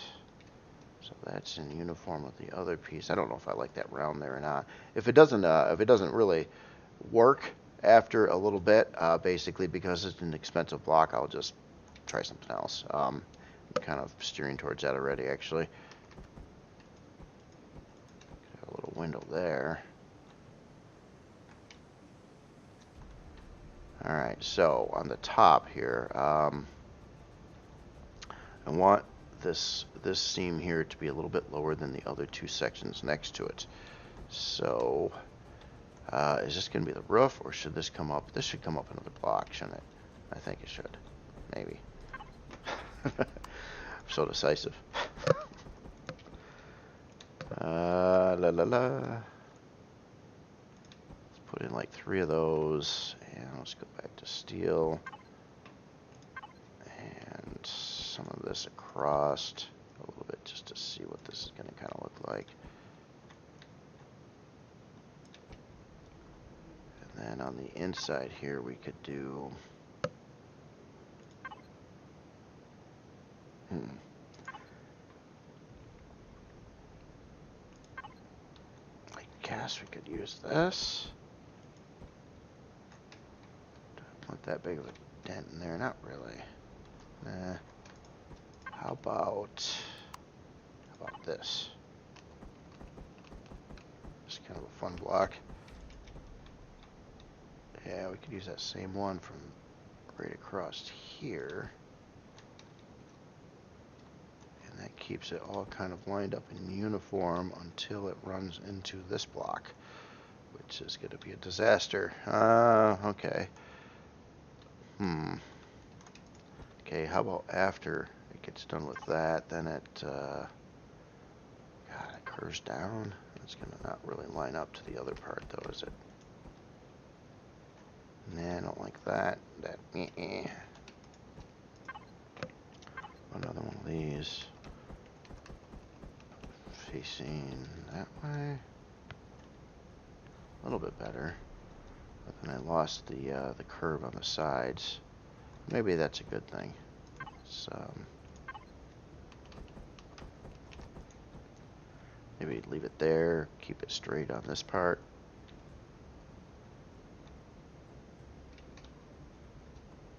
so that's in uniform with the other piece. I don't know if I like that round there or not. If it doesn't really work after a little bit, basically because it's an expensive block, I'll just try something else. I'm kind of steering towards that already, actually. Got a little window there. Alright, so on the top here, I want this seam here to be a little bit lower than the other two sections next to it. So, is this going to be the roof, or should this come up? This should come up another block, shouldn't it? I think it should. Maybe. I'm so decisive. La la la. Let's put in like 3 of those, and let's go back to steel. And some of this across a little bit just to see what this is going to kind of look like. And then on the inside here we could do I guess we could use this. Don't want that big of a dent in there, not really. Nah. How about this? Just kind of a fun block. Yeah, we could use that same one from right across here. And that keeps it all kind of lined up in uniform until it runs into this block, which is going to be a disaster. Okay. Okay, how about after it gets done with that, then it, God, it curves down. It's going to not really line up to the other part, though, is it? Nah, I don't like that. Another one of these. Facing that way. A little bit better. But then I lost the curve on the sides. Maybe that's a good thing. Maybe leave it there, keep it straight on this part.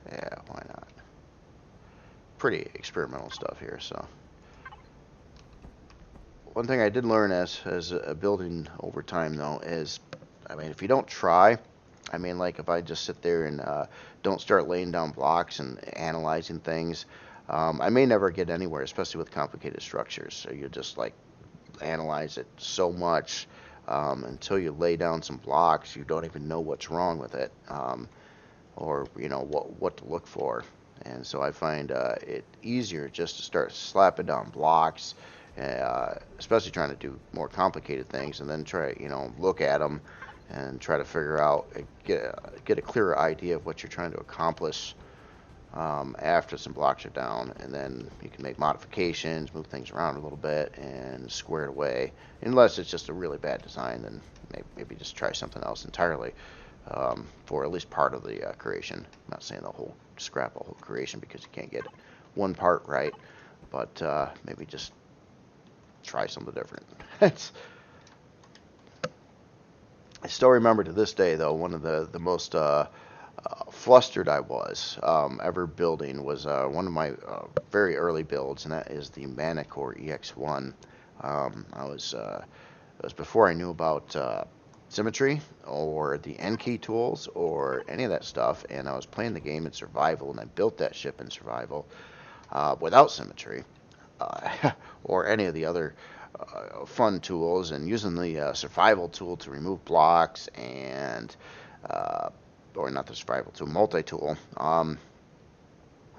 Yeah, why not? Pretty experimental stuff here, so. One thing I did learn as a building over time, though, is, I mean, if you don't try, I mean, like if I just sit there and don't start laying down blocks and analyzing things, I may never get anywhere, especially with complicated structures. So you just like analyze it so much until you lay down some blocks, you don't even know what's wrong with it, or you know what to look for. And so I find it easier just to start slapping down blocks, especially trying to do more complicated things, and then try, you know, look at them and try to figure out, get a clearer idea of what you're trying to accomplish after some blocks are down, and then you can make modifications, move things around a little bit, and square it away. Unless it's just a really bad design, then maybe just try something else entirely for at least part of the creation. I'm not saying scrap the whole creation because you can't get one part right, but maybe just try something different. I still remember to this day, though, one of the most flustered I was ever building was one of my very early builds, and that is the Manicore EX1. It was before I knew about symmetry or the N key tools or any of that stuff, and I was playing the game in survival, and I built that ship in survival without symmetry or any of the other fun tools, and using the survival tool to remove blocks, and or not the survival tool, multi-tool, and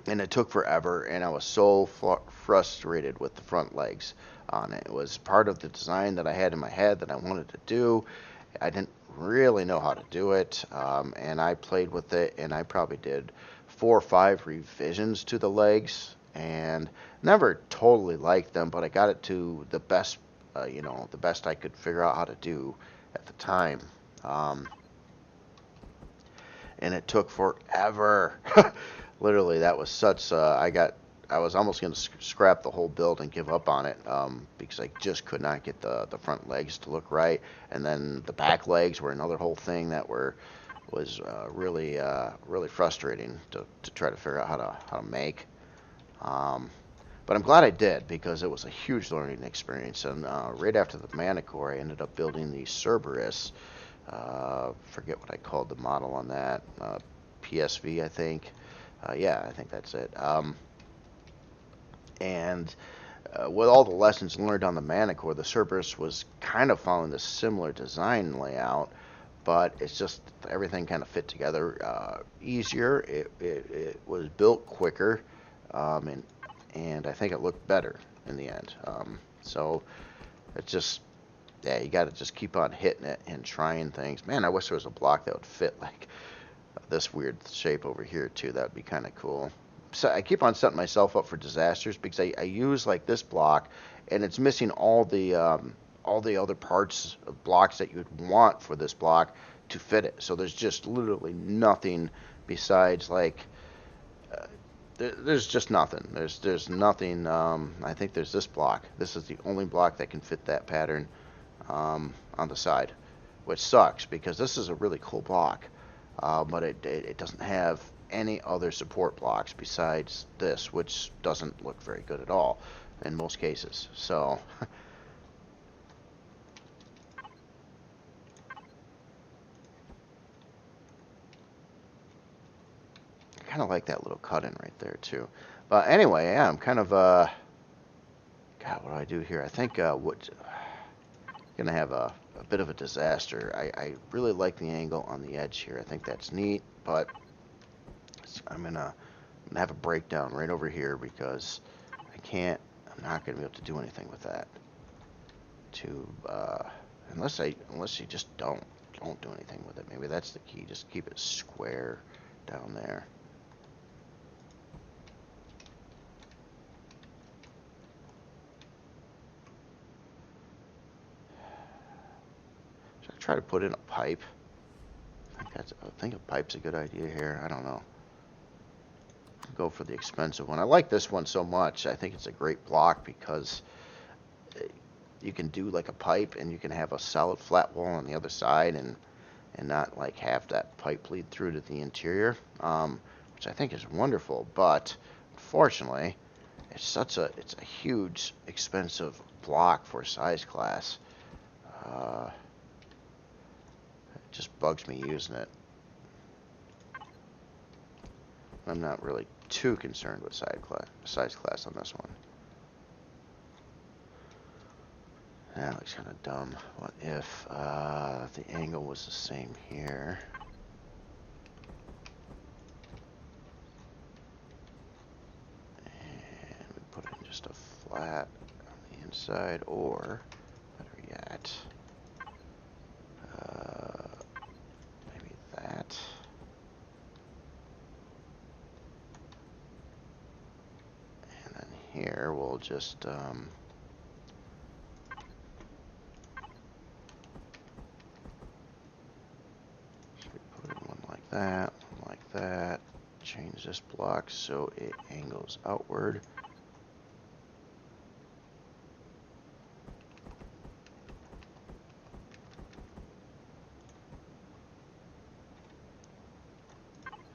it took forever, and I was so frustrated with the front legs on it. It was part of the design that I had in my head that I wanted to do. I didn't really know how to do it, and I played with it, and I probably did 4 or 5 revisions to the legs, and never totally liked them, but I got it to the best, the best I could figure out how to do at the time. And it took forever. Literally, that was such. I was almost going to scrap the whole build and give up on it because I just could not get the front legs to look right, and then the back legs were another whole thing that was really frustrating to try to figure out how to make. But I'm glad I did, because it was a huge learning experience. And right after the Manicore, I ended up building the Cerberus. Forget what I called the model on that. PSV, I think. Yeah, I think that's it. And with all the lessons learned on the Manicore, the Cerberus was kind of following this similar design layout, but it's just everything kind of fit together easier. It was built quicker, and I think it looked better in the end. So it's just, yeah, you got to just keep on hitting it and trying things. Man, I wish there was a block that would fit like this weird shape over here too. That would be kind of cool. So I keep on setting myself up for disasters because I use like this block, and it's missing all the other parts of blocks that you'd want for this block to fit it. So there's just literally nothing besides like there's just nothing. There's nothing. I think there's this block. This is the only block that can fit that pattern on the side, which sucks because this is a really cool block, but it doesn't have any other support blocks besides this, which doesn't look very good at all in most cases. So I kind of like that little cut-in right there too. But anyway, yeah, I'm kind of God, what do I do here? I think gonna have a bit of a disaster. I really like the angle on the edge here. I think that's neat, but I'm gonna have a breakdown right over here because I'm not gonna be able to do anything with that. Unless you just don't do anything with it. Maybe that's the key. Just keep it square down there. Should I try to put in a pipe? I think a pipe's a good idea here. I don't know. Go for the expensive one. I like this one so much. I think it's a great block because you can do like a pipe and you can have a solid flat wall on the other side and not like have that pipe lead through to the interior, which I think is wonderful. But unfortunately, it's a huge expensive block for size class. It just bugs me using it. I'm not really too concerned with size class on this one. That looks kind of dumb. What if the angle was the same here? And we put in just a flat on the inside, or better yet, maybe that. And then here we'll just that, like that. Change this block so it angles outward.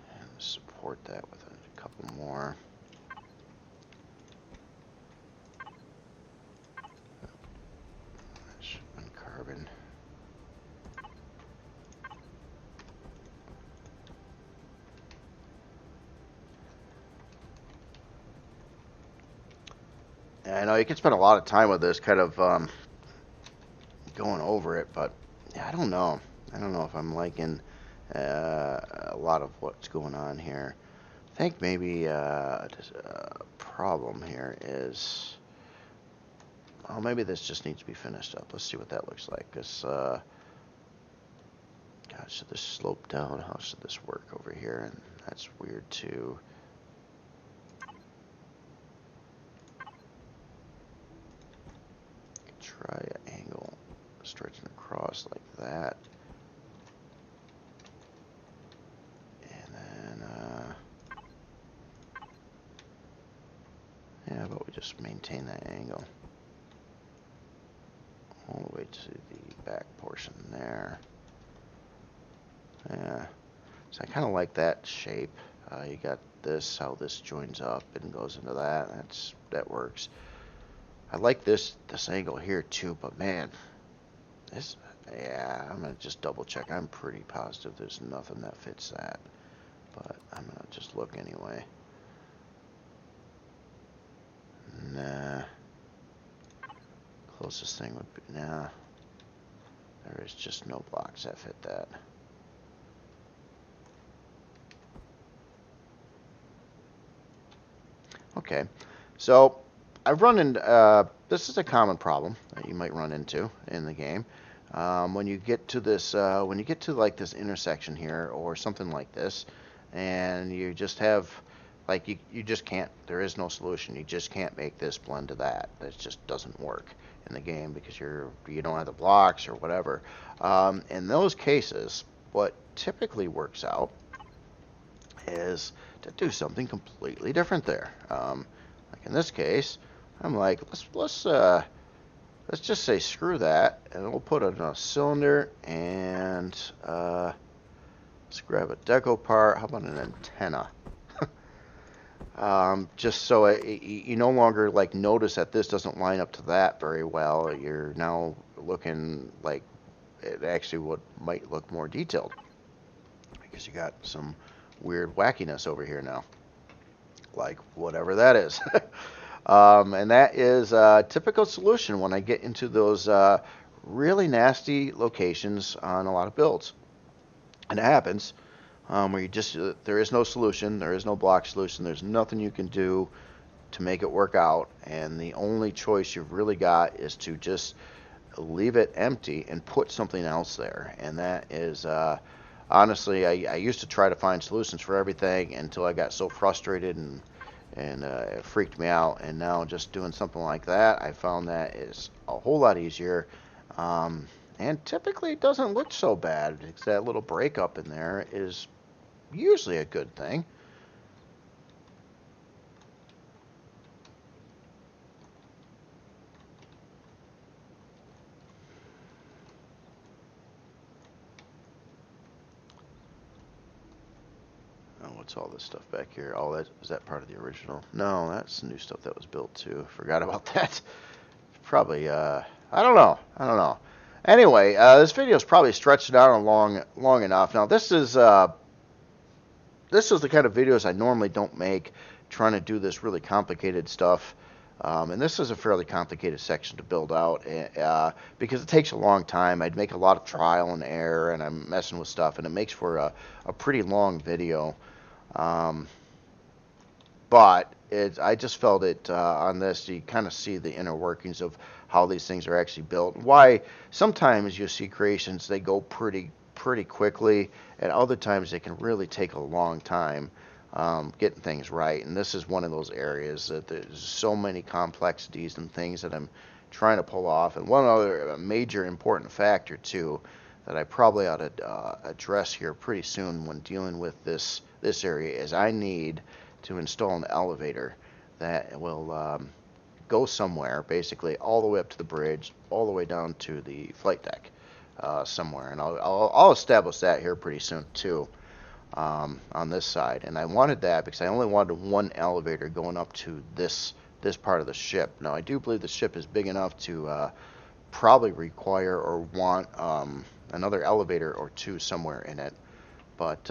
And support that with a couple more. That should have been carbon. I know you can spend a lot of time with this, kind of going over it, but yeah, I don't know. I don't know if I'm liking a lot of what's going on here. I think maybe a problem here is, oh, maybe this just needs to be finished up. Let's see what that looks like. Because, God, should this slope down? How should this work over here? And that's weird too. Try an angle stretching across like that. And then, yeah, but we just maintain that angle all the way to the back portion there. Yeah, so I kind of like that shape. You got this, how this joins up and goes into that. That works. I like this angle here too, but man, this, yeah, I'm gonna just double check. I'm pretty positive there's nothing that fits that, but I'm gonna just look anyway. Nah, Closest thing would be, nah, there is just no blocks that fit that. Okay, so I've run into, this is a common problem that you might run into in the game. When you get to this, when you get to like this intersection here or something like this, and you just have, like you just can't, there is no solution. You just can't make this blend to that. It just doesn't work in the game because you don't have the blocks or whatever. In those cases, what typically works out is to do something completely different there. Like in this case, I'm like, let's just say screw that, and we'll put it in a cylinder, and let's grab a deco part. How about an antenna? Just so you no longer like notice that this doesn't line up to that very well. You're now looking like it actually might look more detailed because you got some weird wackiness over here now, like whatever that is. And that is a typical solution when I get into those really nasty locations on a lot of builds. And it happens where you just, there is no solution, there is no block solution, there's nothing you can do to make it work out, and the only choice you've really got is to just leave it empty and put something else there. And that is, honestly, I used to try to find solutions for everything until I got so frustrated and it freaked me out. And now just doing something like that, I found that is a whole lot easier. And typically it doesn't look so bad. It's that little breakup in there is usually a good thing. Oh, what's all this stuff back here? Oh, is that part of the original? No, that's new stuff that was built too. Forgot about that. Probably, I don't know. Anyway, this video is probably stretched out long enough. Now, this is the kind of videos I normally don't make, trying to do this really complicated stuff. And this is a fairly complicated section to build out because it takes a long time. I'd make a lot of trial and error, and I'm messing with stuff, and it makes for a pretty long video. But I just felt it on this, you kind of see the inner workings of how these things are actually built. Why sometimes you see creations, they go pretty quickly, and other times they can really take a long time getting things right. And this is one of those areas that there's so many complexities and things that I'm trying to pull off. And one other major important factor too that I probably ought to address here pretty soon when dealing with this area is I need to install an elevator that will go somewhere, basically all the way up to the bridge, all the way down to the flight deck somewhere. And I'll establish that here pretty soon too on this side. And I wanted that because I only wanted one elevator going up to this part of the ship. Now I do believe the ship is big enough to probably require or want another elevator or two somewhere in it. But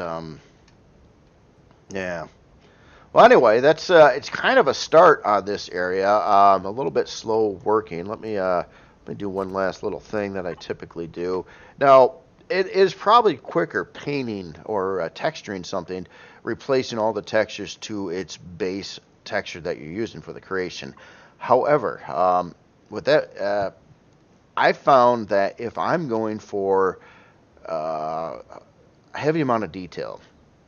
yeah. Well, anyway, that's it's kind of a start on this area. A little bit slow working. Let me do one last little thing that I typically do. Now, it is probably quicker painting or texturing something, replacing all the textures to its base texture that you're using for the creation. However, with that, I found that if I'm going for a heavy amount of detail,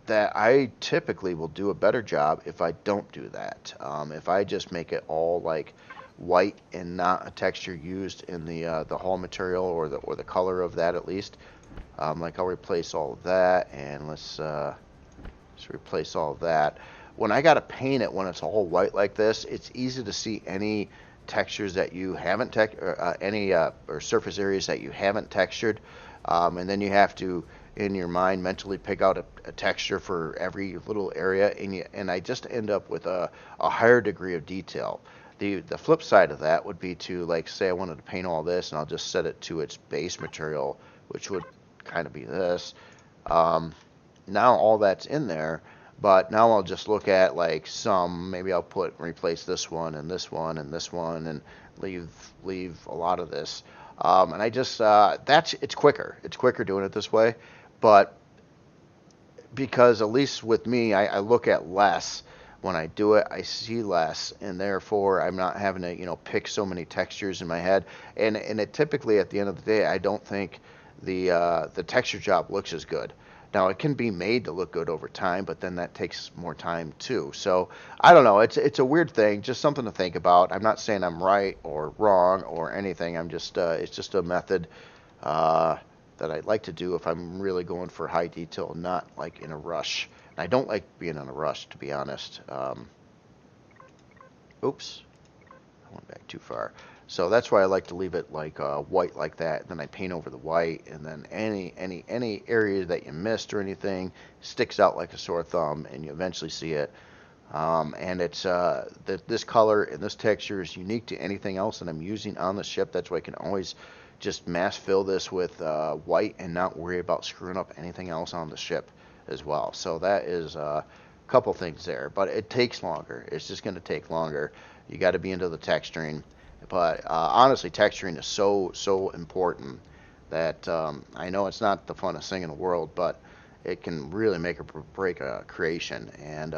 that I typically will do a better job if I don't do that. If I just make it all like white and not a texture used in the hull material or the color of that at least, like I'll replace all of that, and let's replace all of that. When I gotta paint it when it's all white like this, it's easy to see any textures that you haven't or surface areas that you haven't textured, and then you have to in your mind mentally pick out a texture for every little area, and I just end up with a higher degree of detail. The flip side of that would be to, like, say I wanted to paint all this, and I'll just set it to its base material, which would kind of be this. Now all that's in there, but now I'll just look at like maybe I'll replace this one and this one and this one, and leave a lot of this. And I just it's quicker. It's quicker doing it this way, but because at least with me, I look at less. When I do it, I see less, and therefore I'm not having to, pick so many textures in my head. And it typically at the end of the day, I don't think the texture job looks as good. Now it can be made to look good over time, but then that takes more time too. So I don't know. It's a weird thing, just something to think about. I'm not saying I'm right or wrong or anything. I'm just it's just a method. That I'd like to do if I'm really going for high detail, not like in a rush. And I don't like being in a rush, to be honest. Oops, I went back too far. So that's why I like to leave it like white like that. Then I paint over the white, and then any area that you missed or anything sticks out like a sore thumb, and you eventually see it. And it's this color and this texture is unique to anything else that I'm using on the ship. That's why I can always just mass fill this with white and not worry about screwing up anything else on the ship as well. So that is a couple things there, but it takes longer. It's just going to take longer. You got to be into the texturing, but honestly, texturing is so important that I know it's not the funnest thing in the world, but it can really make or break a creation. And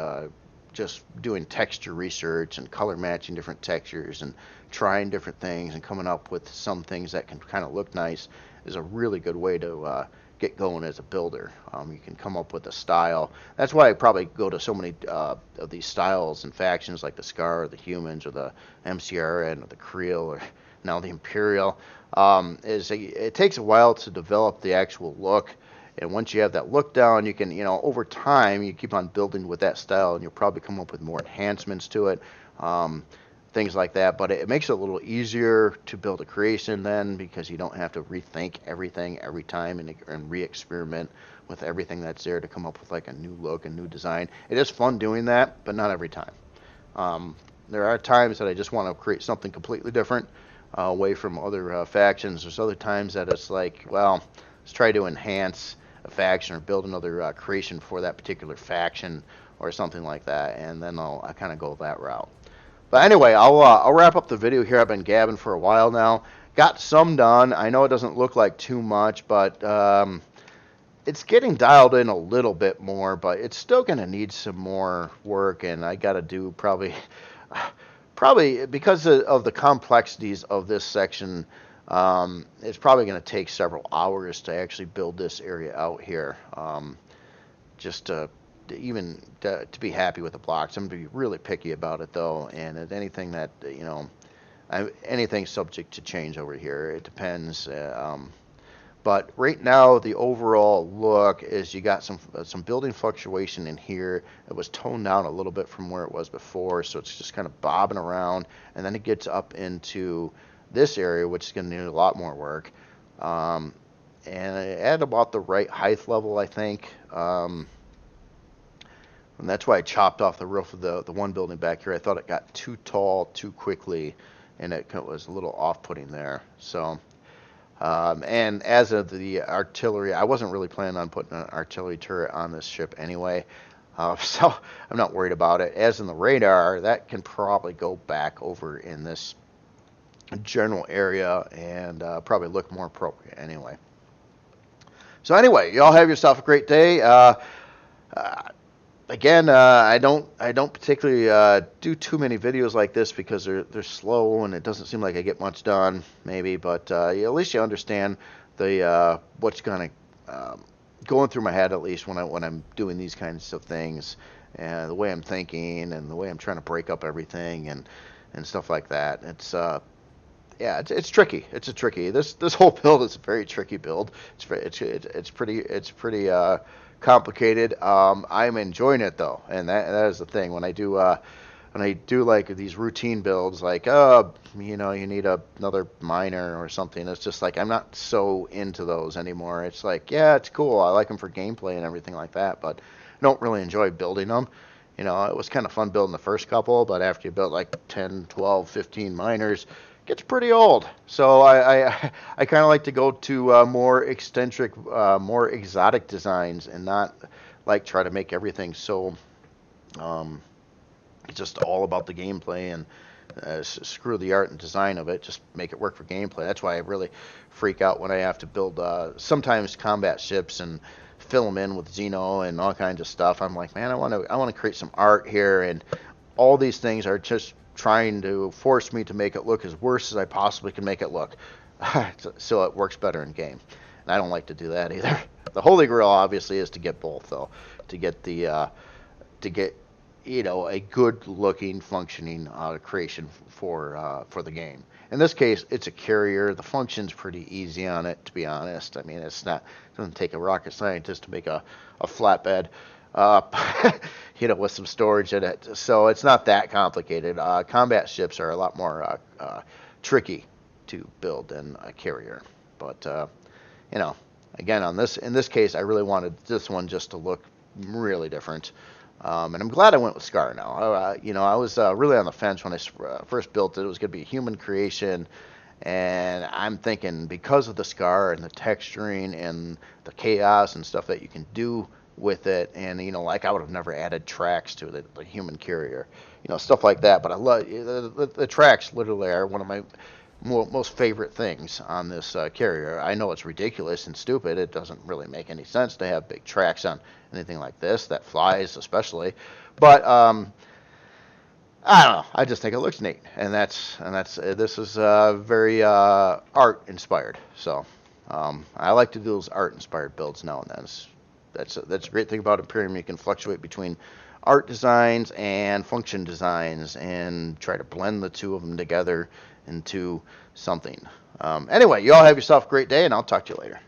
just doing texture research and color matching different textures and trying different things and coming up with some things that can kind of look nice is a really good way to get going as a builder. You can come up with a style. That's why I probably go to so many of these styles and factions like the Skaar, or the Humans, or the MCRN, or the Creel, or now the Imperial. It takes a while to develop the actual look. And once you have that look down, you can, over time, you keep on building with that style, and you'll probably come up with more enhancements to it, things like that. But it makes it a little easier to build a creation then, because you don't have to rethink everything every time and re-experiment with everything that's there to come up with like a new look and new design. It is fun doing that, but not every time. There are times that I just want to create something completely different, away from other factions. There's other times that it's like, well, let's try to enhance a faction or build another creation for that particular faction or something like that, and then I kind of go that route. But anyway, I'll wrap up the video here. I've been gabbing for a while now. Got some done. I know it doesn't look like too much, but it's getting dialed in a little bit more, but it's still going to need some more work, and I got to do probably because of the complexities of this section. It's probably going to take several hours to actually build this area out here, just to be happy with the blocks. I'm going to be really picky about it though, and anything that anything's subject to change over here. It depends. But right now, the overall look is you got some building fluctuation in here. It was toned down a little bit from where it was before, so it's just kind of bobbing around, and then it gets up into this area, which is going to need a lot more work, and at about the right height level, I think, and that's why I chopped off the roof of the one building back here. I thought it got too tall too quickly, and it was a little off-putting there. So, and as of the artillery, I wasn't really planning on putting an artillery turret on this ship anyway, so I'm not worried about it. As in the radar, that can probably go back over in this general area and probably look more appropriate anyway. So anyway, y'all have yourself a great day. Again, I don't particularly do too many videos like this because they're slow and it doesn't seem like I get much done, maybe. But at least you understand the what's going through my head, at least when I'm doing these kinds of things, and the way I'm thinking and the way I'm trying to break up everything and stuff like that. Yeah, it's tricky. It's tricky. This whole build is a very tricky build. It's pretty complicated. I'm enjoying it though, and that is the thing. When I do like these routine builds, like you need another miner or something, it's just like I'm not so into those anymore. It's like, yeah, it's cool. I like them for gameplay and everything like that, but I don't really enjoy building them. It was kind of fun building the first couple, but after you build like 10, 12, 15 miners, gets pretty old. So I kind of like to go to more eccentric, more exotic designs, and not like try to make everything so just all about the gameplay and screw the art and design of it, just make it work for gameplay. That's why I really freak out when I have to build sometimes combat ships and fill them in with Xeno and all kinds of stuff. I'm like, man, I want to create some art here, and all these things are just trying to force me to make it look as worse as I possibly can make it look, so it works better in game. And I don't like to do that either. The holy grail obviously is to get both, though, to get a good looking functioning creation for the game. In this case, it's a carrier. The function's pretty easy on it, to be honest. I mean, it doesn't take a rocket scientist to make a flatbed, with some storage in it. So it's not that complicated. Combat ships are a lot more tricky to build than a carrier. But again, in this case, I really wanted this one just to look really different. And I'm glad I went with Skaar now. I was really on the fence when I first built it. It was going to be a human creation, and I'm thinking because of the Skaar and the texturing and the chaos and stuff that you can do with it, and like I would have never added tracks to the human carrier, stuff like that. But I love the tracks. Literally are one of my most favorite things on this carrier. I know it's ridiculous and stupid. It doesn't really make any sense to have big tracks on anything like this that flies, especially. But I don't know. I just think it looks neat, and this is very art inspired. So I like to do those art inspired builds now and then. That's a great thing about Empyrion. You can fluctuate between art designs and function designs and try to blend the two of them together into something. Anyway, you all have yourself a great day, and I'll talk to you later.